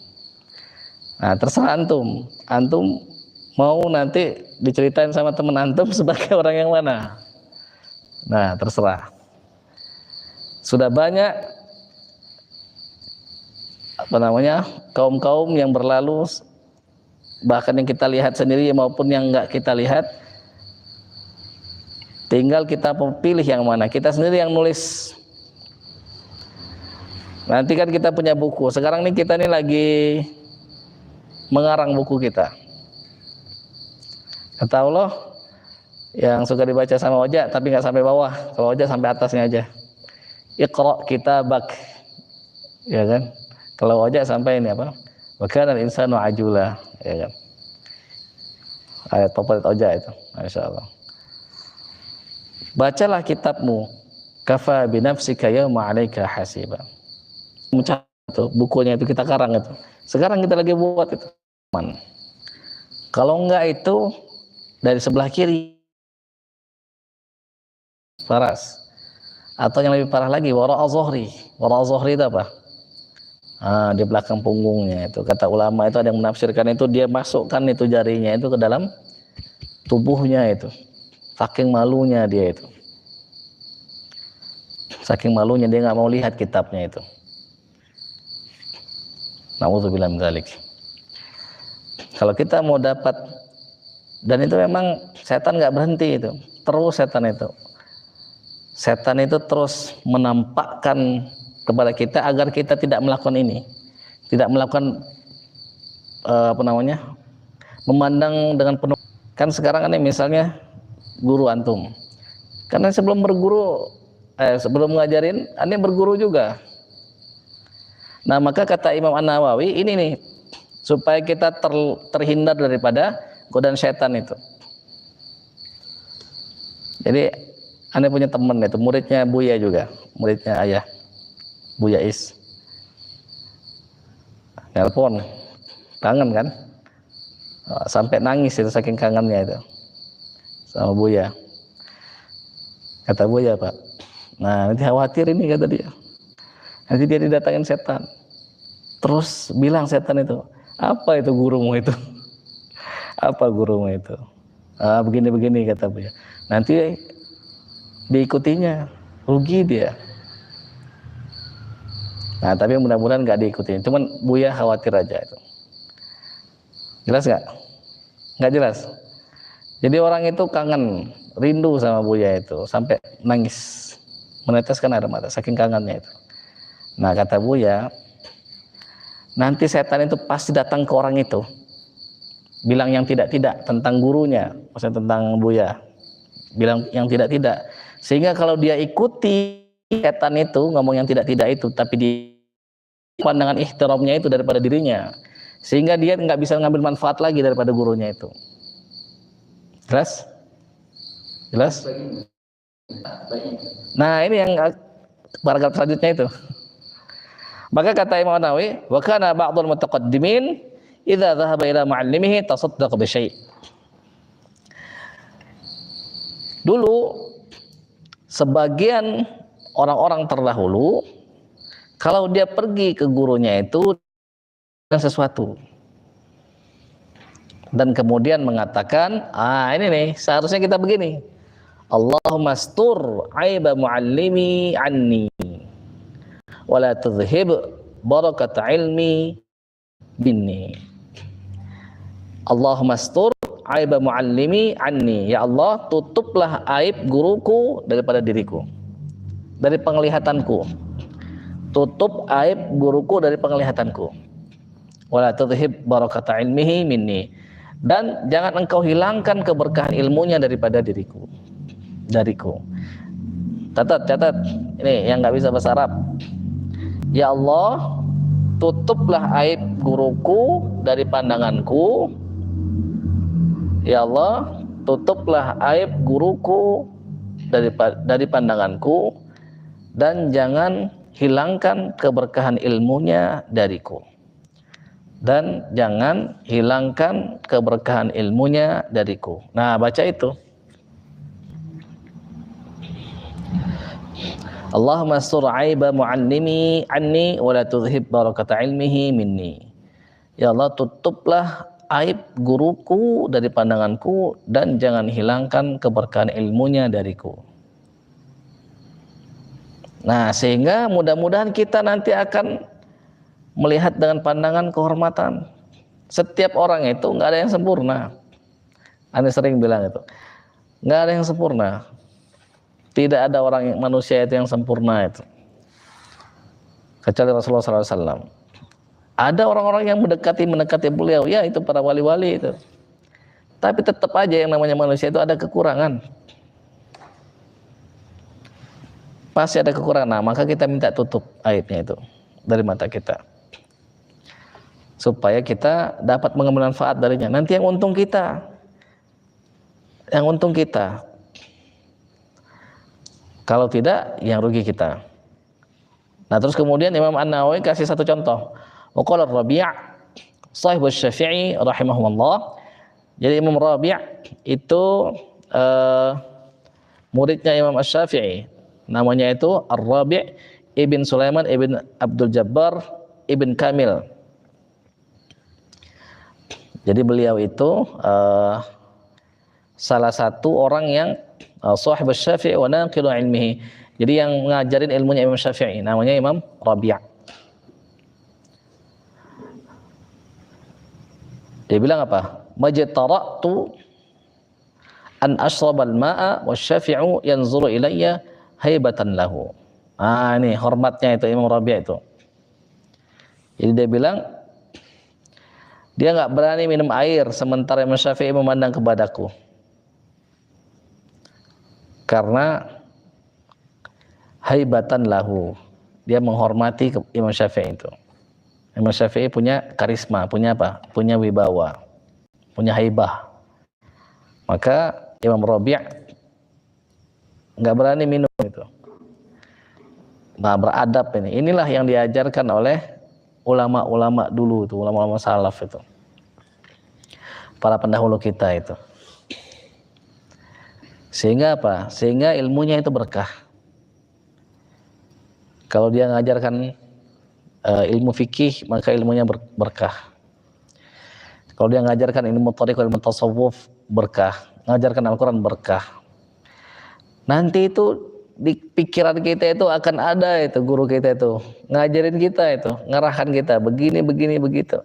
Nah terserah antum. Antum mau nanti diceritain sama teman antum sebagai orang yang mana? Nah terserah. Sudah banyak kaum-kaum yang berlalu, bahkan yang kita lihat sendiri maupun yang enggak kita lihat. Tinggal kita pilih yang mana. Kita sendiri yang nulis. Nanti kan kita punya buku. Sekarang nih kita nih lagi mengarang buku kita. Kata Allah yang suka dibaca sama Oja tapi nggak sampai bawah. Kalau Oja sampai atasnya aja. Iqra kitabak. Ya kan? Kalau Oja sampai ini apa? Wa kana al-insanu ajula. Ya kan? Ayat favorit Oja itu. Masyaallah. Bacalah kitabmu, kafa binafsika yawma 'alaika hasiba. Itu bukunya itu kita karang itu. Sekarang kita lagi buat itu. Kalau enggak itu dari sebelah kiri paras. Atau yang lebih parah lagi wara'a zuhri. Wara'a zuhri itu apa? Di belakang punggungnya itu. Kata ulama itu ada yang menafsirkan itu dia masukkan itu jarinya itu ke dalam tubuhnya itu. Saking malunya dia itu. Saking malunya dia nggak mau lihat kitabnya itu. Na'udzubillah min dzalik. Kalau kita mau dapat, dan itu memang setan nggak berhenti itu. Terus setan itu terus menampakkan kepada kita agar kita tidak melakukan ini. Tidak melakukan memandang dengan penuh. Kan sekarang ini misalnya guru antum, karena sebelum berguru sebelum ngajarin aneh berguru juga. Nah maka kata Imam An-Nawawi ini nih supaya kita terhindar daripada godaan setan itu. Jadi aneh punya teman itu muridnya Buya juga, muridnya ayah Buya Is. Nelpon kangen kan, sampai nangis itu saking kangennya itu sama Buya. Kata Buya, Pak, nah nanti khawatir ini kata dia, nanti dia didatangin setan. Terus bilang setan itu, apa itu gurumu itu? Apa gurumu itu? Begini-begini kata Buya. Nanti diikutinya, rugi dia. Nah tapi mudah-mudahan nggak diikutin. Cuman Buya khawatir aja itu. Jelas nggak? Nggak jelas. Jadi orang itu kangen, rindu sama Buya itu, sampai nangis, meneteskan air mata, saking kangennya itu. Nah kata Buya, nanti setan itu pasti datang ke orang itu. bilang yang tidak-tidak tentang gurunya, maksudnya tentang Buya, bilang yang tidak-tidak. Sehingga kalau dia ikuti setan itu ngomong yang tidak-tidak itu, tapi di pandangan ihtiramnya itu daripada dirinya, sehingga dia nggak bisa ngambil manfaat lagi daripada gurunya itu. Jelas? Jelas? Nah, ini yang paragraf selanjutnya itu. Maka kata Imam Nawawi, wa kana ba'dul mutaqaddimin idza dhahaba ila muallimihi tasaddaq bi syai'. Dulu sebagian orang-orang terdahulu kalau dia pergi ke gurunya itu dengan sesuatu dan kemudian mengatakan, ini nih seharusnya kita begini, Allahumma astur aiba muallimi anni wala tudhhib barakata ilmi binni. Allahumma astur aiba muallimi anni, ya Allah tutuplah aib guruku daripada diriku, dari penglihatanku. Tutup aib guruku dari penglihatanku. Wala tudhhib barakata ilmihi minni, dan jangan engkau hilangkan keberkahan ilmunya daripada diriku, dariku. Catat ini yang nggak bisa bahasa Arab. Ya Allah, tutuplah aib guruku dari pandanganku. Ya Allah, tutuplah aib guruku dari pandanganku, dan jangan hilangkan keberkahan ilmunya dariku. Dan jangan hilangkan keberkahan ilmunya dariku. Nah, baca itu. Allahumma astur aiba muallimi anni wa la tudhhib barakata ilmihi minni. Ya Allah, tutuplah aib guruku dari pandanganku, dan jangan hilangkan keberkahan ilmunya dariku. Nah, sehingga mudah-mudahan kita nanti akan melihat dengan pandangan kehormatan. Setiap orang itu nggak ada yang sempurna. Anda sering bilang itu, nggak ada yang sempurna. Tidak ada orang manusia itu yang sempurna itu, kecuali Rasulullah SAW. Ada orang-orang yang mendekati beliau, ya itu para wali-wali itu. Tapi tetap aja yang namanya manusia itu ada kekurangan. Pasti ada kekurangan. Nah, maka kita minta tutup aibnya itu dari mata kita, supaya kita dapat mengambil manfaat darinya. Nanti yang untung kita, kalau tidak yang rugi kita. Nah, terus kemudian Imam An-Nawawi kasih satu contoh. Waqala Rabi' sahibus Syafi'i rahimahullah. Jadi Imam Rabi' itu muridnya Imam Asy-Syafi'i. Namanya itu Ar-Rabi' ibn Sulaiman ibn Abdul Jabbar ibn Kamil. Jadi beliau itu salah satu orang yang sahib Syafi'i wa naqilu ilmihi. Jadi yang ngajarin ilmunya Imam Syafi'i, namanya Imam Rabi'. Dia bilang apa? Majtara'tu an ashrab al-ma'a wasyafi'u yanzuru ilayya haibatan lahu. Ini hormatnya itu Imam Rabi' itu. Jadi dia bilang, dia nggak berani minum air sementara Imam Syafi'i memandang kepadaku, karena haibatan lahu, dia menghormati Imam Syafi'i itu. Imam Syafi'i punya karisma, punya apa? Punya wibawa, punya haibah. Maka Imam Rabi' nggak berani minum itu. Nah, beradab ini. Inilah yang diajarkan oleh ulama-ulama dulu itu, ulama-ulama salaf itu, para pendahulu kita itu. Sehingga apa? Sehingga ilmunya itu berkah. Kalau dia ngajarkan ilmu fikih, maka ilmunya berkah. Kalau dia ngajarkan ilmu thariq, ilmu tasawuf, berkah. Ngajarkan Al-Quran, berkah. Nanti itu di pikiran kita itu akan ada itu guru kita itu ngajarin kita itu, ngarahkan kita begini begitu.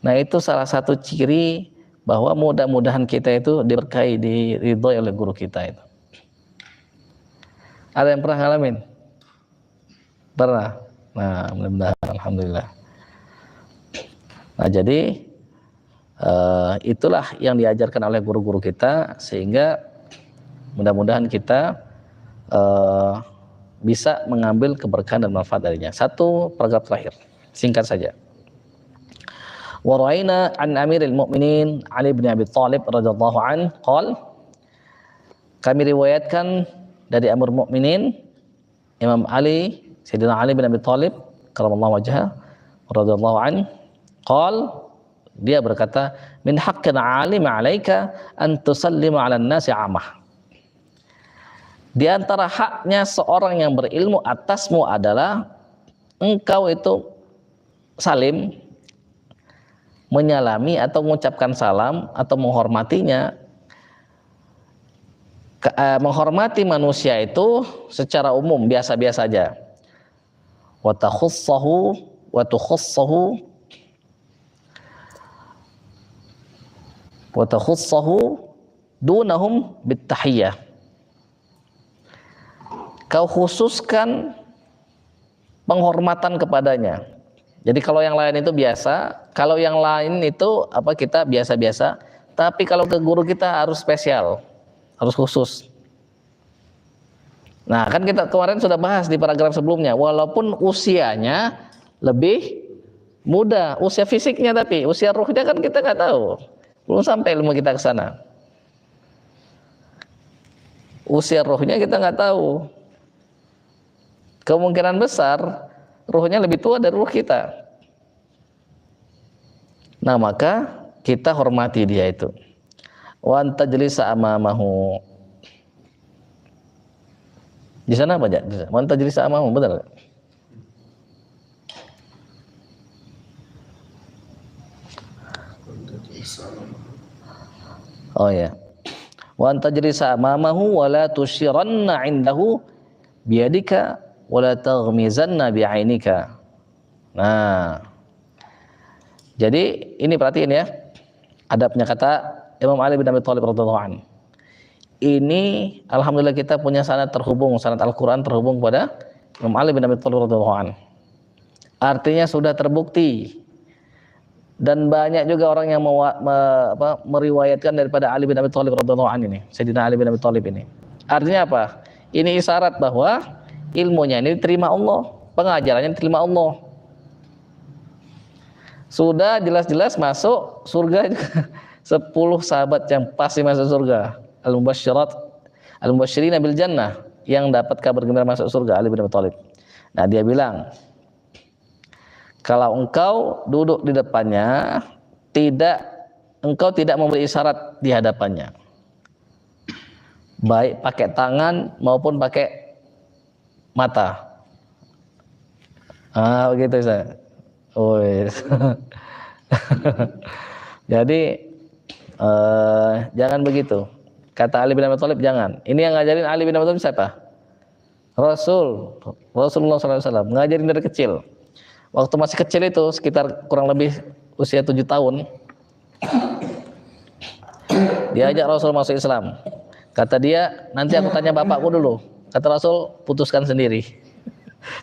Nah, itu salah satu ciri bahwa mudah-mudahan kita itu diberkahi, diridhoi oleh guru kita itu. Ada yang pernah ngalamin? Pernah? Nah, mudah-mudahan alhamdulillah. Nah, jadi Itulah yang diajarkan oleh guru-guru kita, sehingga mudah-mudahan kita bisa mengambil keberkahan dan manfaat darinya. Satu paragraf terakhir, singkat saja. Wa ra'ayna an Amiril Mukminin Ali bin Abi Thalib radhiyallahu an qol, kami riwayatkan dari Amir Mukminin Imam Ali, Sayyidina Ali bin Abi Thalib karramallahu wajhah radhiyallahu an qol, dia berkata, min haqqin 'alim 'alaika an tusallima 'alan nasi 'amah. Di antara haknya seorang yang berilmu atasmu adalah engkau itu salim, menyalami atau mengucapkan salam atau menghormatinya. Menghormati manusia itu secara umum biasa-biasa saja. Wa takhussahu wa tukhassahu wa takhussahu dunahum bittahiyyah. Kau khususkan penghormatan kepadanya. Jadi kalau yang lain itu biasa, kalau yang lain itu kita biasa-biasa, tapi kalau ke guru kita harus spesial, harus khusus. Nah, kan kita kemarin sudah bahas di paragraf sebelumnya, walaupun usianya lebih muda, usia fisiknya, tapi usia ruhnya kan kita nggak tahu, belum sampai ilmu kita ke sana. Usia ruhnya kita nggak tahu. Kemungkinan besar ruhnya lebih tua dari ruh kita. Nah, maka kita hormati dia itu. Wa anta jalisa amamahu. Di sana apa aja? Wa anta jalisa amamahu, benar? Oh ya. Wa anta jalisa amamahu wa la tushiranna 'indahu biyadika wala taghmizanna bi'ainika. Nah, jadi ini perhatiin ya, adabnya kata Imam Ali bin Abi Thalib radhiyallahu anhu. Ini alhamdulillah kita punya sanad terhubung, sanad Al-Qur'an terhubung pada Imam Ali bin Abi Thalib radhiyallahu anhu. Artinya sudah terbukti, dan banyak juga orang yang meriwayatkan daripada Ali bin Abi Thalib radhiyallahu anhu ini, Sayyidina Ali bin Abi Thalib ini. Artinya apa? Ini isyarat bahwa ilmunya ini diterima Allah, pengajarannya diterima Allah. Sudah jelas-jelas masuk surga 10 sahabat yang pasti masuk surga. Al-Mubashshirina bil Jannah, yang dapat kabar gembira masuk surga, Ali bin Abi Thalib. Nah, dia bilang, kalau engkau duduk di depannya, engkau tidak memberi isyarat di hadapannya, baik pakai tangan maupun pakai mata. Begitu saya. Jadi jangan begitu. Kata Ali bin Abi Thalib, jangan. Ini yang ngajarin Ali bin Abi Thalib siapa? Rasulullah SAW ngajarin dari kecil. Waktu masih kecil itu sekitar kurang lebih usia 7 tahun, diajak Rasul masuk Islam. Kata dia, nanti aku tanya bapakku dulu. Kata Rasul, putuskan sendiri.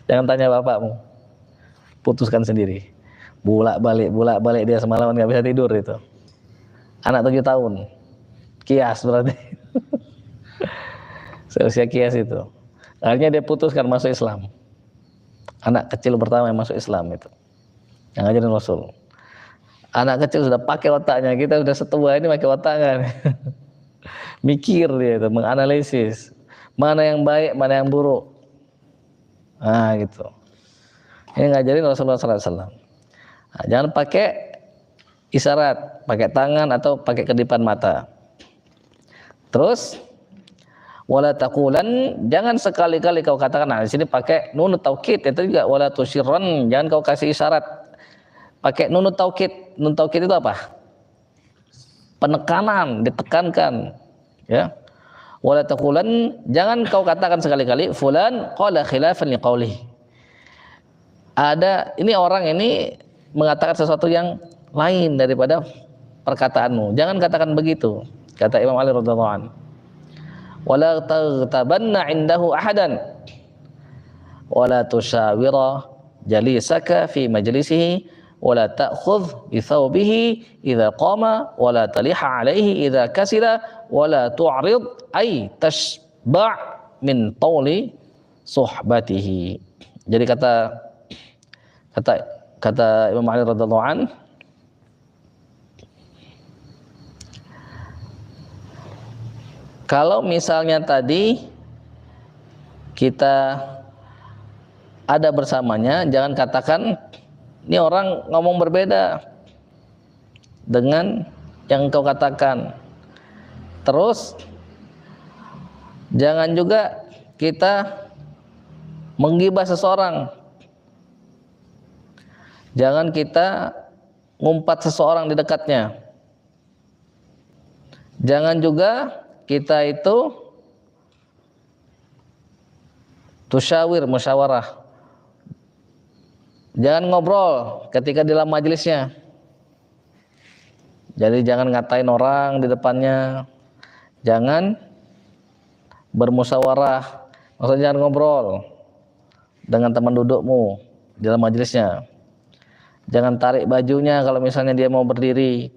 Jangan tanya bapakmu, putuskan sendiri. Bolak balik dia semalaman nggak bisa tidur itu. Anak 7 tahun, kias berarti. Seusia kias itu. Akhirnya dia putuskan masuk Islam. Anak kecil pertama yang masuk Islam itu, yang ngajarin Rasul. Anak kecil sudah pakai otaknya, kita sudah setua ini pakai otaknya. Mikir dia itu, menganalisis mana yang baik, mana yang buruk. Nah, gitu. Ini ngajarin Rasulullah SAW. Nah, jangan pakai isyarat, pakai tangan atau pakai kedipan mata. Terus, wala taqulan, jangan sekali-kali kau katakan. Nah, di sini pakai nunut taukid, itu juga wala tusyirran, jangan kau kasih isyarat. Pakai nunut taukid. Nunut taukid itu apa? Penekanan, ditekankan, ya. Wala taqulan, jangan kau katakan sekali-kali fulan qala khilafan liqaulih. Ini orang ini mengatakan sesuatu yang lain daripada perkataanmu. Jangan katakan begitu, kata Imam Ali radhiyallahu anhu. Wala taghtabanna indahu ahadan wala tusyawira jalisaka fi majlisihi wa la ta'khudh bi thawbihi idza qama wa la taliha alaihi idza kasila wa la tu'rid ay tashba' min tawli suhbatihi. Jadi kata Imam Ali radhiyallahu an, kalau misalnya tadi kita ada bersamanya, jangan katakan ini orang ngomong berbeda dengan yang kau katakan. Terus jangan juga kita menggibah seseorang. Jangan kita ngumpat seseorang di dekatnya. Jangan juga kita itu musyawarah. Jangan ngobrol ketika di dalam majelisnya. Jadi jangan ngatain orang di depannya. Jangan bermusyawarah. Maksudnya jangan ngobrol dengan teman dudukmu di dalam majelisnya. Jangan tarik bajunya kalau misalnya dia mau berdiri,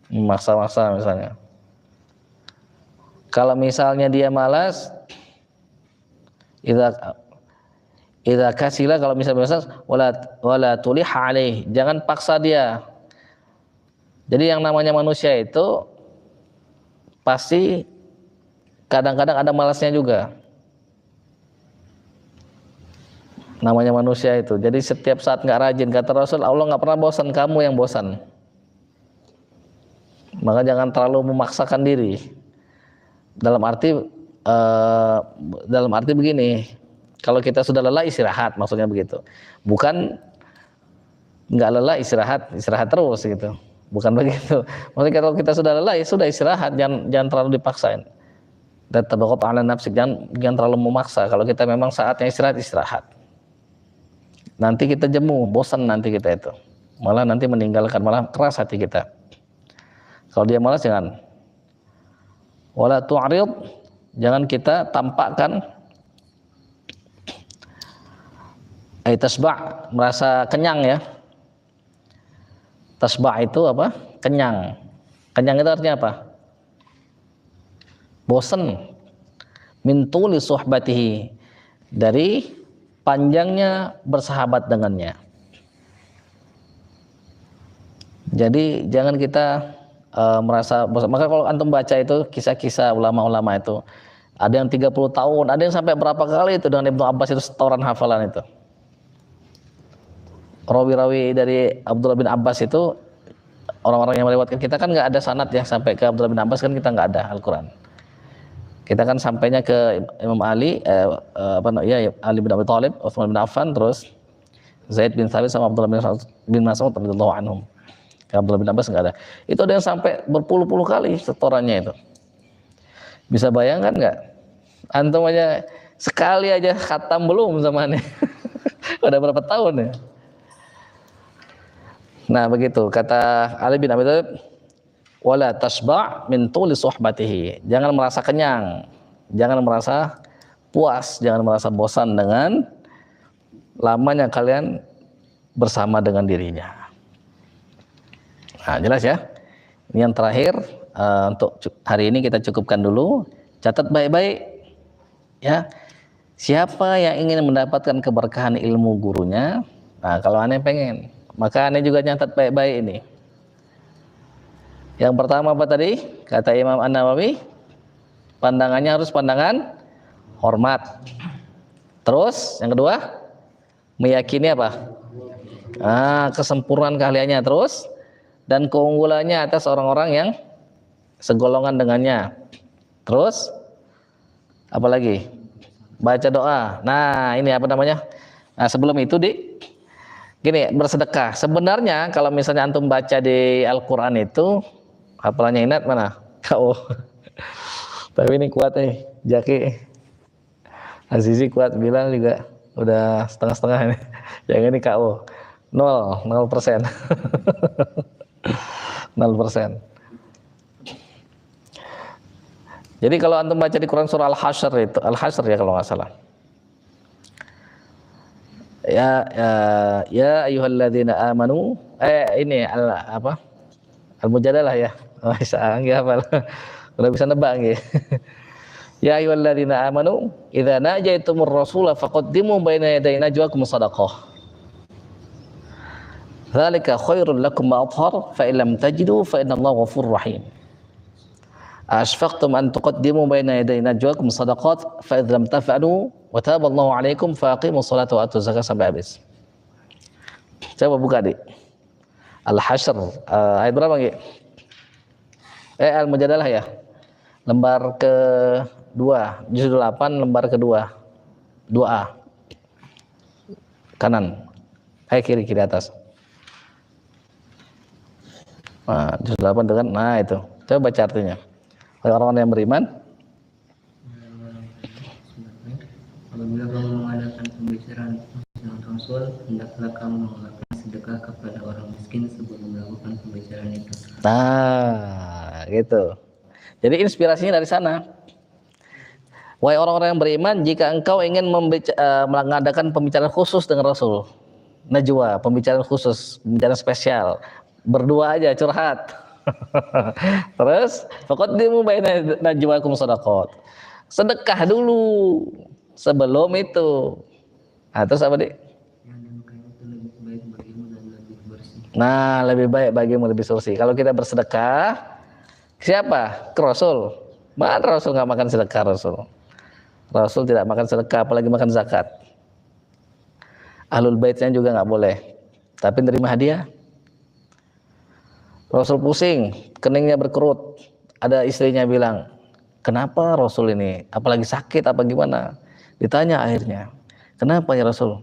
maksa-maksa misalnya. Kalau misalnya dia malas, idza kasila, kalau misalnya malas, wala tuliha alaih, jangan paksa dia. Jadi yang namanya manusia itu pasti kadang-kadang ada malasnya juga. Namanya manusia itu. Jadi setiap saat nggak rajin, kata Rasul, Allah nggak pernah bosan, kamu yang bosan. Maka jangan terlalu memaksakan diri. Dalam arti begini, kalau kita sudah lelah istirahat, maksudnya begitu. Bukan nggak lelah istirahat terus gitu. Bukan begitu. Maksudnya kalau kita sudah lelah ya sudah istirahat, jangan terlalu dipaksain. Dan tabaqat ala nafsik, jangan terlalu memaksa. Kalau kita memang saatnya istirahat. Nanti kita jemu, bosan nanti kita itu. Malah nanti meninggalkan, malah keras hati kita. Kalau dia malas jangan. Wala tu'rid, jangan kita tampakkan tasba', merasa kenyang ya. Tasba' itu apa? Kenyang. Kenyang itu artinya apa? Bosan. Min tuli suhbatihi, dari panjangnya bersahabat dengannya. Jadi jangan kita merasa bosan. Maka kalau antum baca itu kisah-kisah ulama-ulama itu, ada yang 30 tahun, ada yang sampai berapa kali itu dengan Ibnu Abbas itu setoran hafalan itu. Rawi-rawi dari Abdullah bin Abbas itu, orang-orang yang melewatkan kita kan nggak ada sanad ya sampai ke Abdullah bin Abbas, kan kita nggak ada Al-Quran. Kita kan sampainya ke Imam Ali, Ali bin Abi Thalib, Utsman bin Affan, terus Zaid bin Thabit sama Abdullah bin Mas'ud radhiyallahu anhum. Ke Abdullah bin Abbas nggak ada. Itu ada yang sampai berpuluh-puluh kali setorannya itu. Bisa bayangkan nggak? Antum aja sekali aja khatam belum zamannya. Udah berapa tahun ya? Nah begitu kata Ali bin Abi Thalib, wala tasba' min tuli suhbatihi, jangan merasa kenyang, jangan merasa puas, jangan merasa bosan dengan lamanya kalian bersama dengan dirinya. Nah jelas ya. Ini yang terakhir, untuk hari ini kita cukupkan dulu. Catat baik-baik ya, siapa yang ingin mendapatkan keberkahan ilmu gurunya. Nah kalau aneh pengen, maka aneh juga nyatat baik-baik ini. Yang pertama apa tadi? Kata Imam An-Nawawi, pandangannya harus pandangan hormat. Terus yang kedua, meyakini apa? Kesempurnaan keahliannya. Terus, dan keunggulannya atas orang-orang yang segolongan dengannya. Terus, apa lagi? Baca doa. Nah ini apa namanya? Nah sebelum itu gini, bersedekah. Sebenarnya kalau misalnya antum baca di Al-Quran itu, hafalannya ingat mana? KO. Tapi ini kuat nih, Jaki. Azizi kuat, Bilal juga udah setengah-setengah ini. Yang ini KO. 0%. 0%. Jadi kalau antum baca di Quran surah Al-Hasyr itu, Al-Hasyr ya kalau nggak salah. Ya ayyuhalladzina amanu ini Al-Mujadalah ya. Oh, bisa nggih hafal. Udah bisa nebak nggih. Ya ayyuhalladzina amanu idza najaitumur rasula faqaddimu baina yaday najwakum shadaqah. Dzalika khairul lakum wa athhar fa illam tajidu fa innallaha ghafurur rahim. Ashfaqtum an tuqaddimu baina yaday najwakum shadaqat fa idza lam taf'alu wa taballahu 'alaikum fa aqimus salata wa atuz zakata sampai habis. Coba buka Dik. Al-Hasyr ayat berapa nggih? Al-Mujadalah ya. Lembar ke-2, juz 8 lembar kedua. 2A. Kanan. Kiri atas. Nah, juz 8 dengan itu. Coba baca artinya. Orang-orang yang beriman apabila kamu mengadakan pembicaraan dengan Rasul, hendaklah kamu mengeluarkan sedekah kepada orang miskin sebelum melakukan pembicaraan itu. Nah, gitu. Jadi inspirasinya dari sana. Wahai orang-orang yang beriman, jika engkau ingin mengadakan pembicaraan khusus dengan Rasul, najwa, pembicaraan khusus, pembicaraan spesial, berdua aja curhat. Terus faqaddimu baina najwakum shadaqat. Sedekah dulu sebelum itu. Terus apa, Dik? Nah, lebih baik bagimu lebih bersih. Kalau kita bersedekah, siapa? Ke Rasul. Mana Rasul nggak makan sedekah Rasul? Rasul tidak makan sedekah, apalagi makan zakat. Ahlul baitnya juga nggak boleh. Tapi nerima hadiah. Rasul pusing, keningnya berkerut. Ada istrinya bilang, kenapa Rasul ini? Apalagi sakit apa gimana? Ditanya akhirnya, kenapa ya Rasul?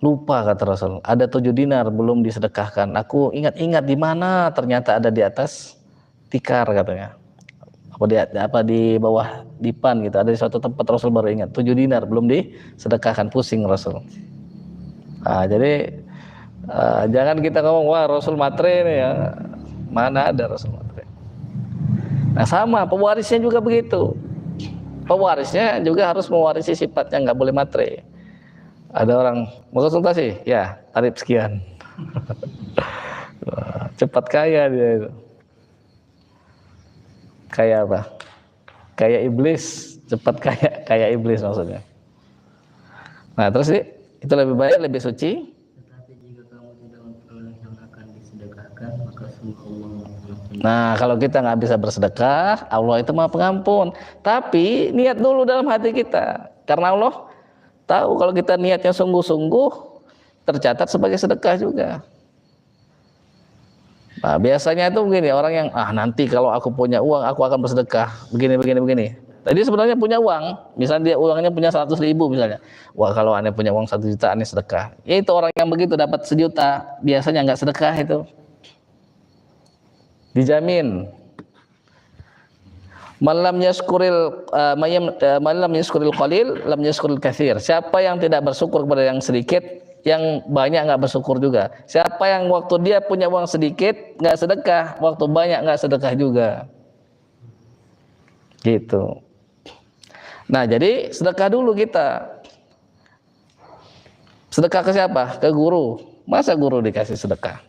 Lupa kata Rasul, ada 7 dinar belum disedekahkan. Aku ingat-ingat di mana, ternyata ada di atas tikar katanya. Di bawah dipan gitu, ada di suatu tempat. Rasul baru ingat 7 dinar belum disedekahkan, pusing Rasul. Jadi jangan kita ngomong wah Rasul matre ini ya. Mana ada Rasul matre. Nah sama pewarisnya juga begitu. Pewarisnya juga harus mewarisi sifatnya, nggak boleh matre. Ada orang mau konsultasi, ya tarif sekian. Cepat kaya dia itu. Kaya apa? Kaya iblis, cepat kaya iblis maksudnya. Nah terus itu lebih baik, lebih suci. Tetapi jika kamu tidak memperoleh yang akan disedekahkan, maka sungguh Allah mengampuni. Nah kalau kita nggak bisa bersedekah, Allah itu Maha Pengampun. Tapi niat dulu dalam hati kita, karena Allah tahu kalau kita niatnya sungguh-sungguh, tercatat sebagai sedekah juga. Nah biasanya itu begini, orang yang nanti kalau aku punya uang aku akan bersedekah begini. Tadi sebenarnya punya uang, misalnya dia uangnya punya 100.000 misalnya. Wah kalau aneh punya uang 1 juta aneh sedekah. Ya itu orang yang begitu dapat 1 juta biasanya nggak sedekah itu. Dijamin. Malam yaskuril qalil lam yaskuril katsir. Siapa yang tidak bersyukur kepada yang sedikit, yang banyak nggak bersyukur juga. Siapa yang waktu dia punya uang sedikit nggak sedekah, waktu banyak nggak sedekah juga. Gitu. Nah jadi sedekah dulu kita. Sedekah ke siapa? Ke guru. Masa guru dikasih sedekah?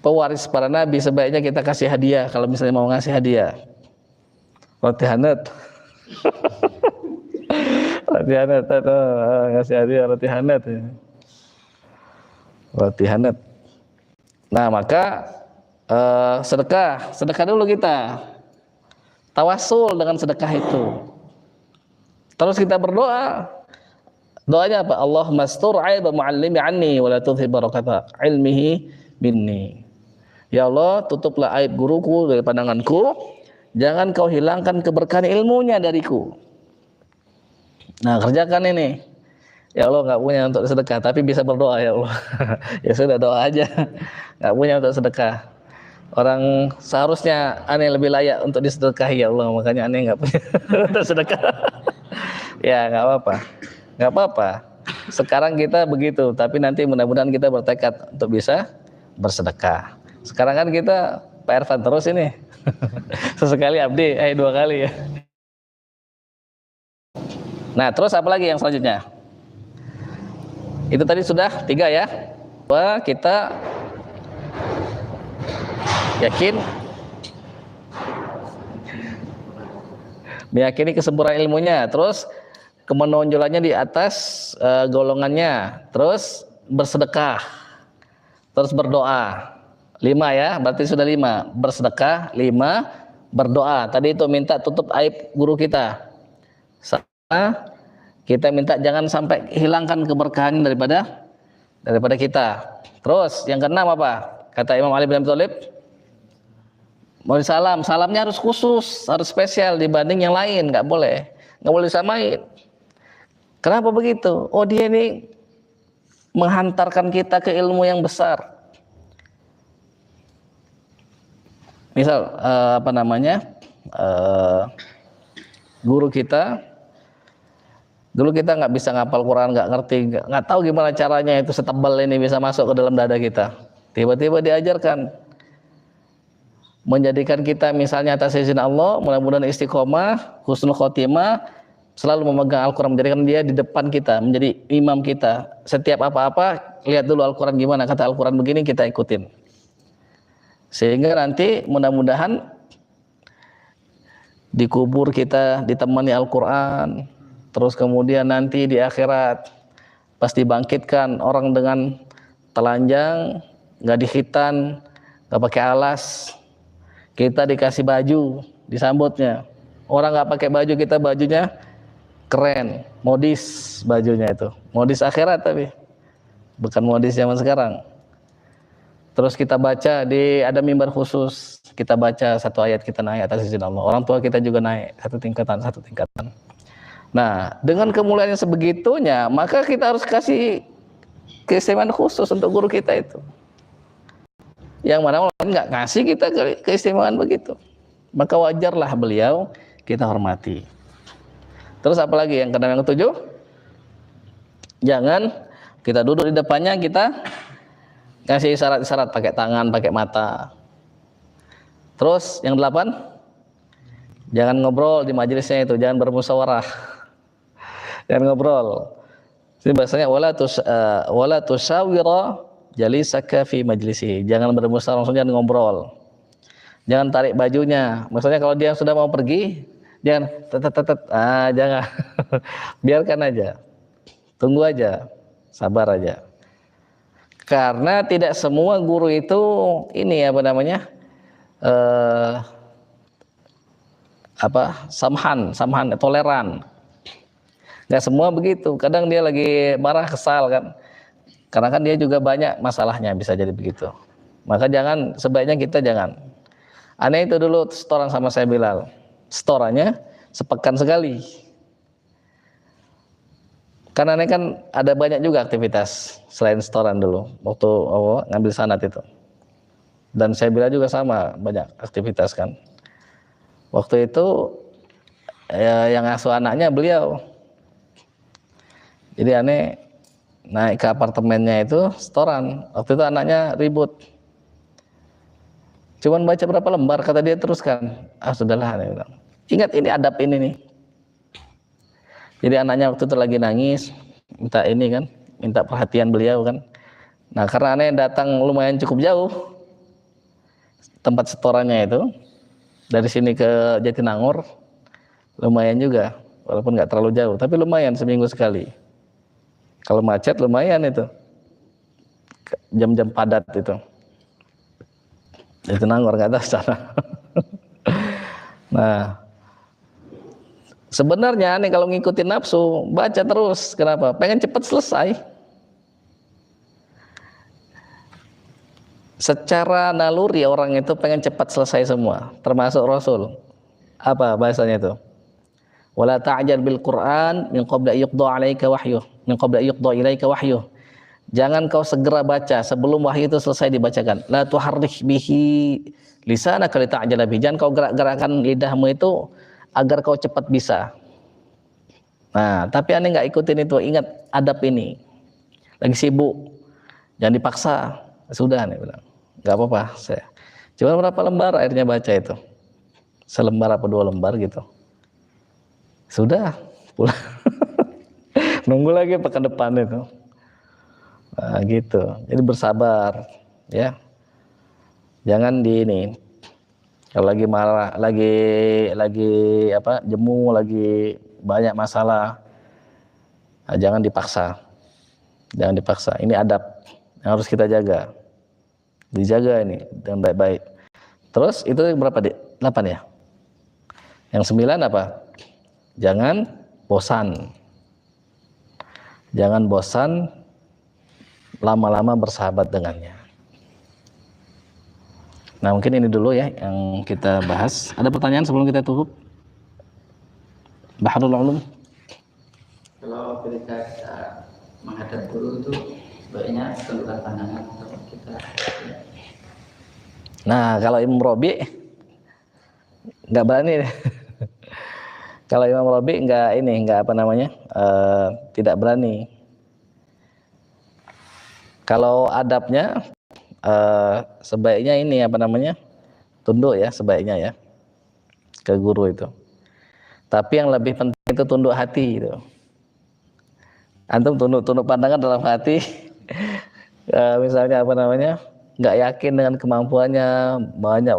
Pewaris para nabi sebaiknya kita kasih hadiah kalau misalnya mau ngasih hadiah. Roti hangat. Roti hangat ngasih hadiah roti hangat ya. Roti hangat. Nah, maka sedekah dulu kita. Tawasul dengan sedekah itu. Terus kita berdoa. Doanya apa? Allahumma astur 'aiba mu'allimi 'anni wa la tudhhib barakata ilmihi minni. Ya Allah, tutuplah aib guruku dari pandanganku, jangan kau hilangkan keberkahan ilmunya dariku. Nah, kerjakan ini. Ya Allah, nggak punya untuk sedekah, tapi bisa berdoa ya Allah. Ya sudah, doa aja. Nggak punya untuk sedekah. Orang seharusnya aneh lebih layak untuk disedekahi ya Allah, makanya aneh nggak punya untuk sedekah. Ya nggak apa-apa. Sekarang kita begitu, tapi nanti mudah-mudahan kita bertekad untuk bisa bersedekah. Sekarang kan kita Pak Ervan terus ini. Sesekali abdi, 2 kali ya. Nah, terus apa lagi yang selanjutnya? Itu tadi sudah 3 ya. Bahwa kita yakin meyakini kesempurnaan ilmunya, terus kemenonjolannya di atas golongannya, terus bersedekah, terus berdoa. 5 ya, berarti sudah 5. Bersedekah, 5 berdoa. Tadi itu minta tutup aib guru kita. Sama kita minta jangan sampai hilangkan keberkahan daripada kita. Terus yang keenam apa? Kata Imam Ali bin Abi Thalib, mau salam, salamnya harus khusus, harus spesial dibanding yang lain, nggak boleh disamain. Kenapa begitu? Oh, dia ini menghantarkan kita ke ilmu yang besar. Misal guru kita, dulu kita nggak bisa ngapal Quran, nggak ngerti, nggak tahu gimana caranya itu setebal ini bisa masuk ke dalam dada kita. Tiba-tiba diajarkan, menjadikan kita misalnya atas izin Allah, mudah-mudahan istiqomah, husnul khotimah, selalu memegang Al-Quran, menjadikan dia di depan kita, menjadi imam kita. Setiap apa-apa, lihat dulu Al-Quran gimana, kata Al-Quran begini, kita ikutin. Sehingga nanti mudah-mudahan di kubur kita ditemani Al-Quran, terus kemudian nanti di akhirat pas dibangkitkan orang dengan telanjang, nggak dikhitan, nggak pakai alas, kita dikasih baju, disambutnya. Orang nggak pakai baju, kita bajunya keren, modis bajunya itu, modis akhirat tapi bukan modis zaman sekarang. Terus kita baca ada mimbar khusus, kita baca satu ayat, kita naik atas izin Allah. Orang tua kita juga naik satu tingkatan. Nah, dengan kemuliaan yang sebegitunya, maka kita harus kasih keistimewaan khusus untuk guru kita itu. Yang mana orang nggak ngasih kita keistimewaan begitu, maka wajarlah beliau kita hormati. Terus apalagi yang ke-6, yang ke-7, jangan kita duduk di depannya, kita kasih isyarat-isyarat pakai tangan, pakai mata. Terus yang 8, jangan ngobrol di majelisnya itu, jangan bermusyawarah, jangan ngobrol. Ini bahasanya wala tusawira jalisaka fi majlisi, jangan bermusyawarah, langsung jangan ngobrol, jangan tarik bajunya. Maksudnya kalau dia sudah mau pergi, jangan jangan biarkan aja, tunggu aja, sabar aja. Karena tidak semua guru itu ini samhan, toleran. Nggak semua begitu. Kadang dia lagi marah, kesal kan. Karena kan dia juga banyak masalahnya, bisa jadi begitu. Maka sebaiknya kita jangan. Aneh itu dulu setoran sama saya Bilal. Setorannya sepekan sekali. Karena ini kan ada banyak juga aktivitas selain setoran dulu waktu ngambil sanad itu. Dan saya bilang juga sama, banyak aktivitas kan. Waktu itu yang ngasuh anaknya beliau. Jadi aneh naik ke apartemennya itu setoran. Waktu itu anaknya ribut. Cuman baca berapa lembar, kata dia teruskan. Sudahlah, aneh bilang. Ingat ini adab ini nih. Jadi anaknya waktu itu lagi nangis, minta perhatian beliau kan. Nah, karena aneh datang lumayan cukup jauh tempat setorannya itu, dari sini ke Jatinangor, lumayan juga, walaupun nggak terlalu jauh, tapi lumayan seminggu sekali. Kalau macet lumayan itu, jam-jam padat itu, Jatinangor nggak tahu sana. Nah, sebenarnya nih kalau ngikutin nafsu, baca terus. Kenapa? Pengen cepat selesai. Secara naluri orang itu pengen cepat selesai semua, termasuk Rasul. Apa bahasanya itu? Wala ta'jal bil Qur'an min qabla yuqda 'alaika wahyu, min qabla yuqda ilaika wahyu. Jangan kau segera baca sebelum wahyu itu selesai dibacakan. La tuharrik bihi lisanaka li ta'jala bihi. Jangan kau gerak-gerakkan lidahmu itu agar kau cepat bisa. Nah, tapi aneh nggak ikutin itu. Ingat adab ini. Lagi sibuk, jangan dipaksa. Sudah, aneh bilang, nggak apa-apa. Cuma berapa lembar akhirnya baca itu? Selembar apa 2 lembar gitu. Sudah, pulang. Nunggu lagi pekan depan itu. Nah, gitu. Jadi bersabar, ya. Jangan di ini. Kalau lagi marah, lagi apa? Jemu, lagi banyak masalah, nah, jangan dipaksa. Jangan dipaksa. Ini adab yang harus kita jaga. Dijaga ini dengan baik-baik. Terus itu berapa, Dik? 8 ya? Yang 9 apa? Jangan bosan. Jangan bosan lama-lama bersahabat dengannya. Nah, mungkin ini dulu ya yang kita bahas. Ada pertanyaan sebelum kita tutup? Bahrul Ulum. Kalau ketika kita menghadap guru itu sebaiknya tundukkan pandangan atau kita. Nah, kalau Imam Robi nggak berani. Kalau Imam Robi nggak tidak berani. Kalau adabnya sebaiknya tunduk ya sebaiknya ya ke guru itu. Tapi yang lebih penting itu tunduk hati itu. Antum tunduk pandangan dalam hati. Misalnya nggak yakin dengan kemampuannya, banyak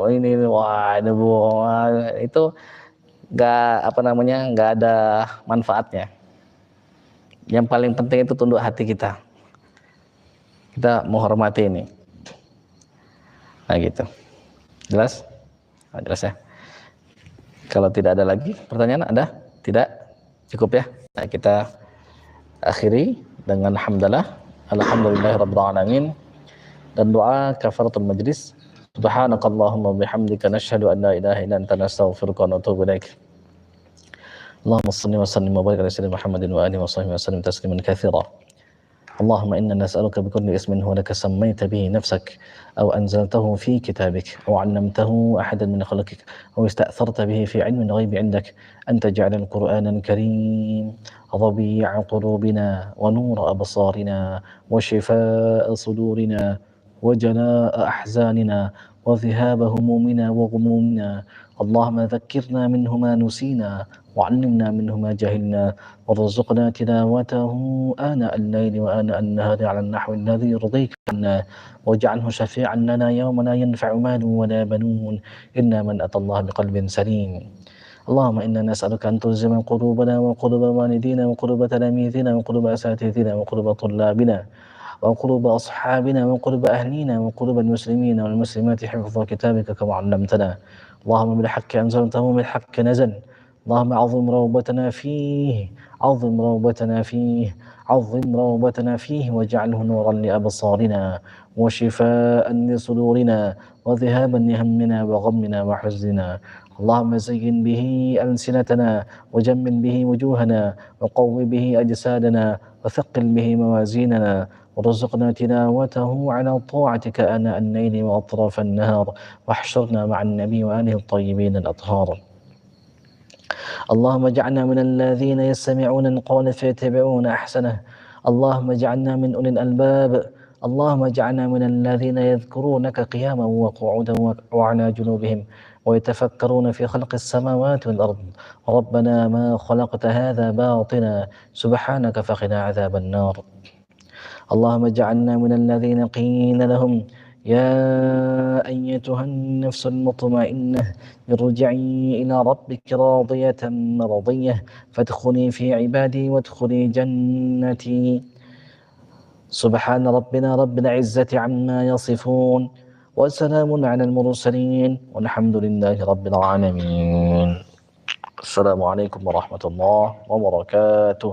itu nggak ada manfaatnya. Yang paling penting itu tunduk hati kita menghormati ini. Nah gitu, jelas? Nah, jelas ya. Kalau tidak ada lagi pertanyaan, ada? Tidak? Cukup ya? Nah, kita akhiri dengan alhamdulillahirabbil alamin dan doa kafaratul majlis. Subhanakallahumma bihamdika nasyhadu an la ilaha illa anta nastaghfiruka wa natubu ilaik. Allahumma shalli wa sallim wa barik ala sayyidina Muhammadin wa alihi wa sahbihi wa sallim tasliman katsira. اللهم إنا نسألك بكل اسم هو لك سميت به نفسك أو أنزلته في كتابك أو علمته أحدا من خلقك أو استأثرت به في علم الغيب عندك أن تجعل القرآن الكريم ربيع قلوبنا ونور أبصارنا وشفاء صدورنا وجلاء أحزاننا وذهاب همومنا وغمومنا. اللهم ذكرنا منه ما نسينا وعلمنا منه ما جهلنا وارزقنا تلاوته آناء الليل وآناء النهار على النحو الذي يرضيك عنا واجعله شفيعا لنا يوم لا ينفع مال ولا بنون إلا من أتى الله بقلب سليم. اللهم إنا نسألك أن تلزم قلوبنا وقلوب والدينا وقلوب تلاميذنا وقلوب أساتذتنا وقلوب طلابنا وقلوب أصحابنا وقلوب أهلينا وقلوب المسلمين والمسلمات حفظ كتابك كما علمتنا. اللهم بالحق أنزلته وبالحق نزل. اللهم عظم روبتنا فيه واجعله نورا لأبصارنا وشفاء لصدورنا وذهابا لهمنا وغمنا وحزننا. اللهم زين به ألسنتنا وجمل به وجوهنا وقو به أجسادنا وثقل به موازيننا ورزقنا تلاوته على طاعتك آناء الليل وأطراف النهار واحشرنا مع النبي وآله الطيبين الأطهار. اللهم اجعلنا من الذين يستمعون القول فيتبعون أحسنه. اللهم اجعلنا من أولي الألباب. اللهم اجعلنا من الذين يذكرونك قياما وقعودا وعلى جنوبهم ويتفكرون في خلق السماوات والأرض. ربنا ما خلقت هذا باطلا سبحانك فقنا عذاب النار. اللهم اجعلنا من الذين قيل لهم يا أيتها النفس المطمئنة ارجعي إلى ربك راضية مرضية فادخلي في عبادي وادخلي جنتي. سبحان ربنا رب العزة عما يصفون وسلام على المرسلين والحمد لله رب العالمين. السلام عليكم ورحمة الله وبركاته.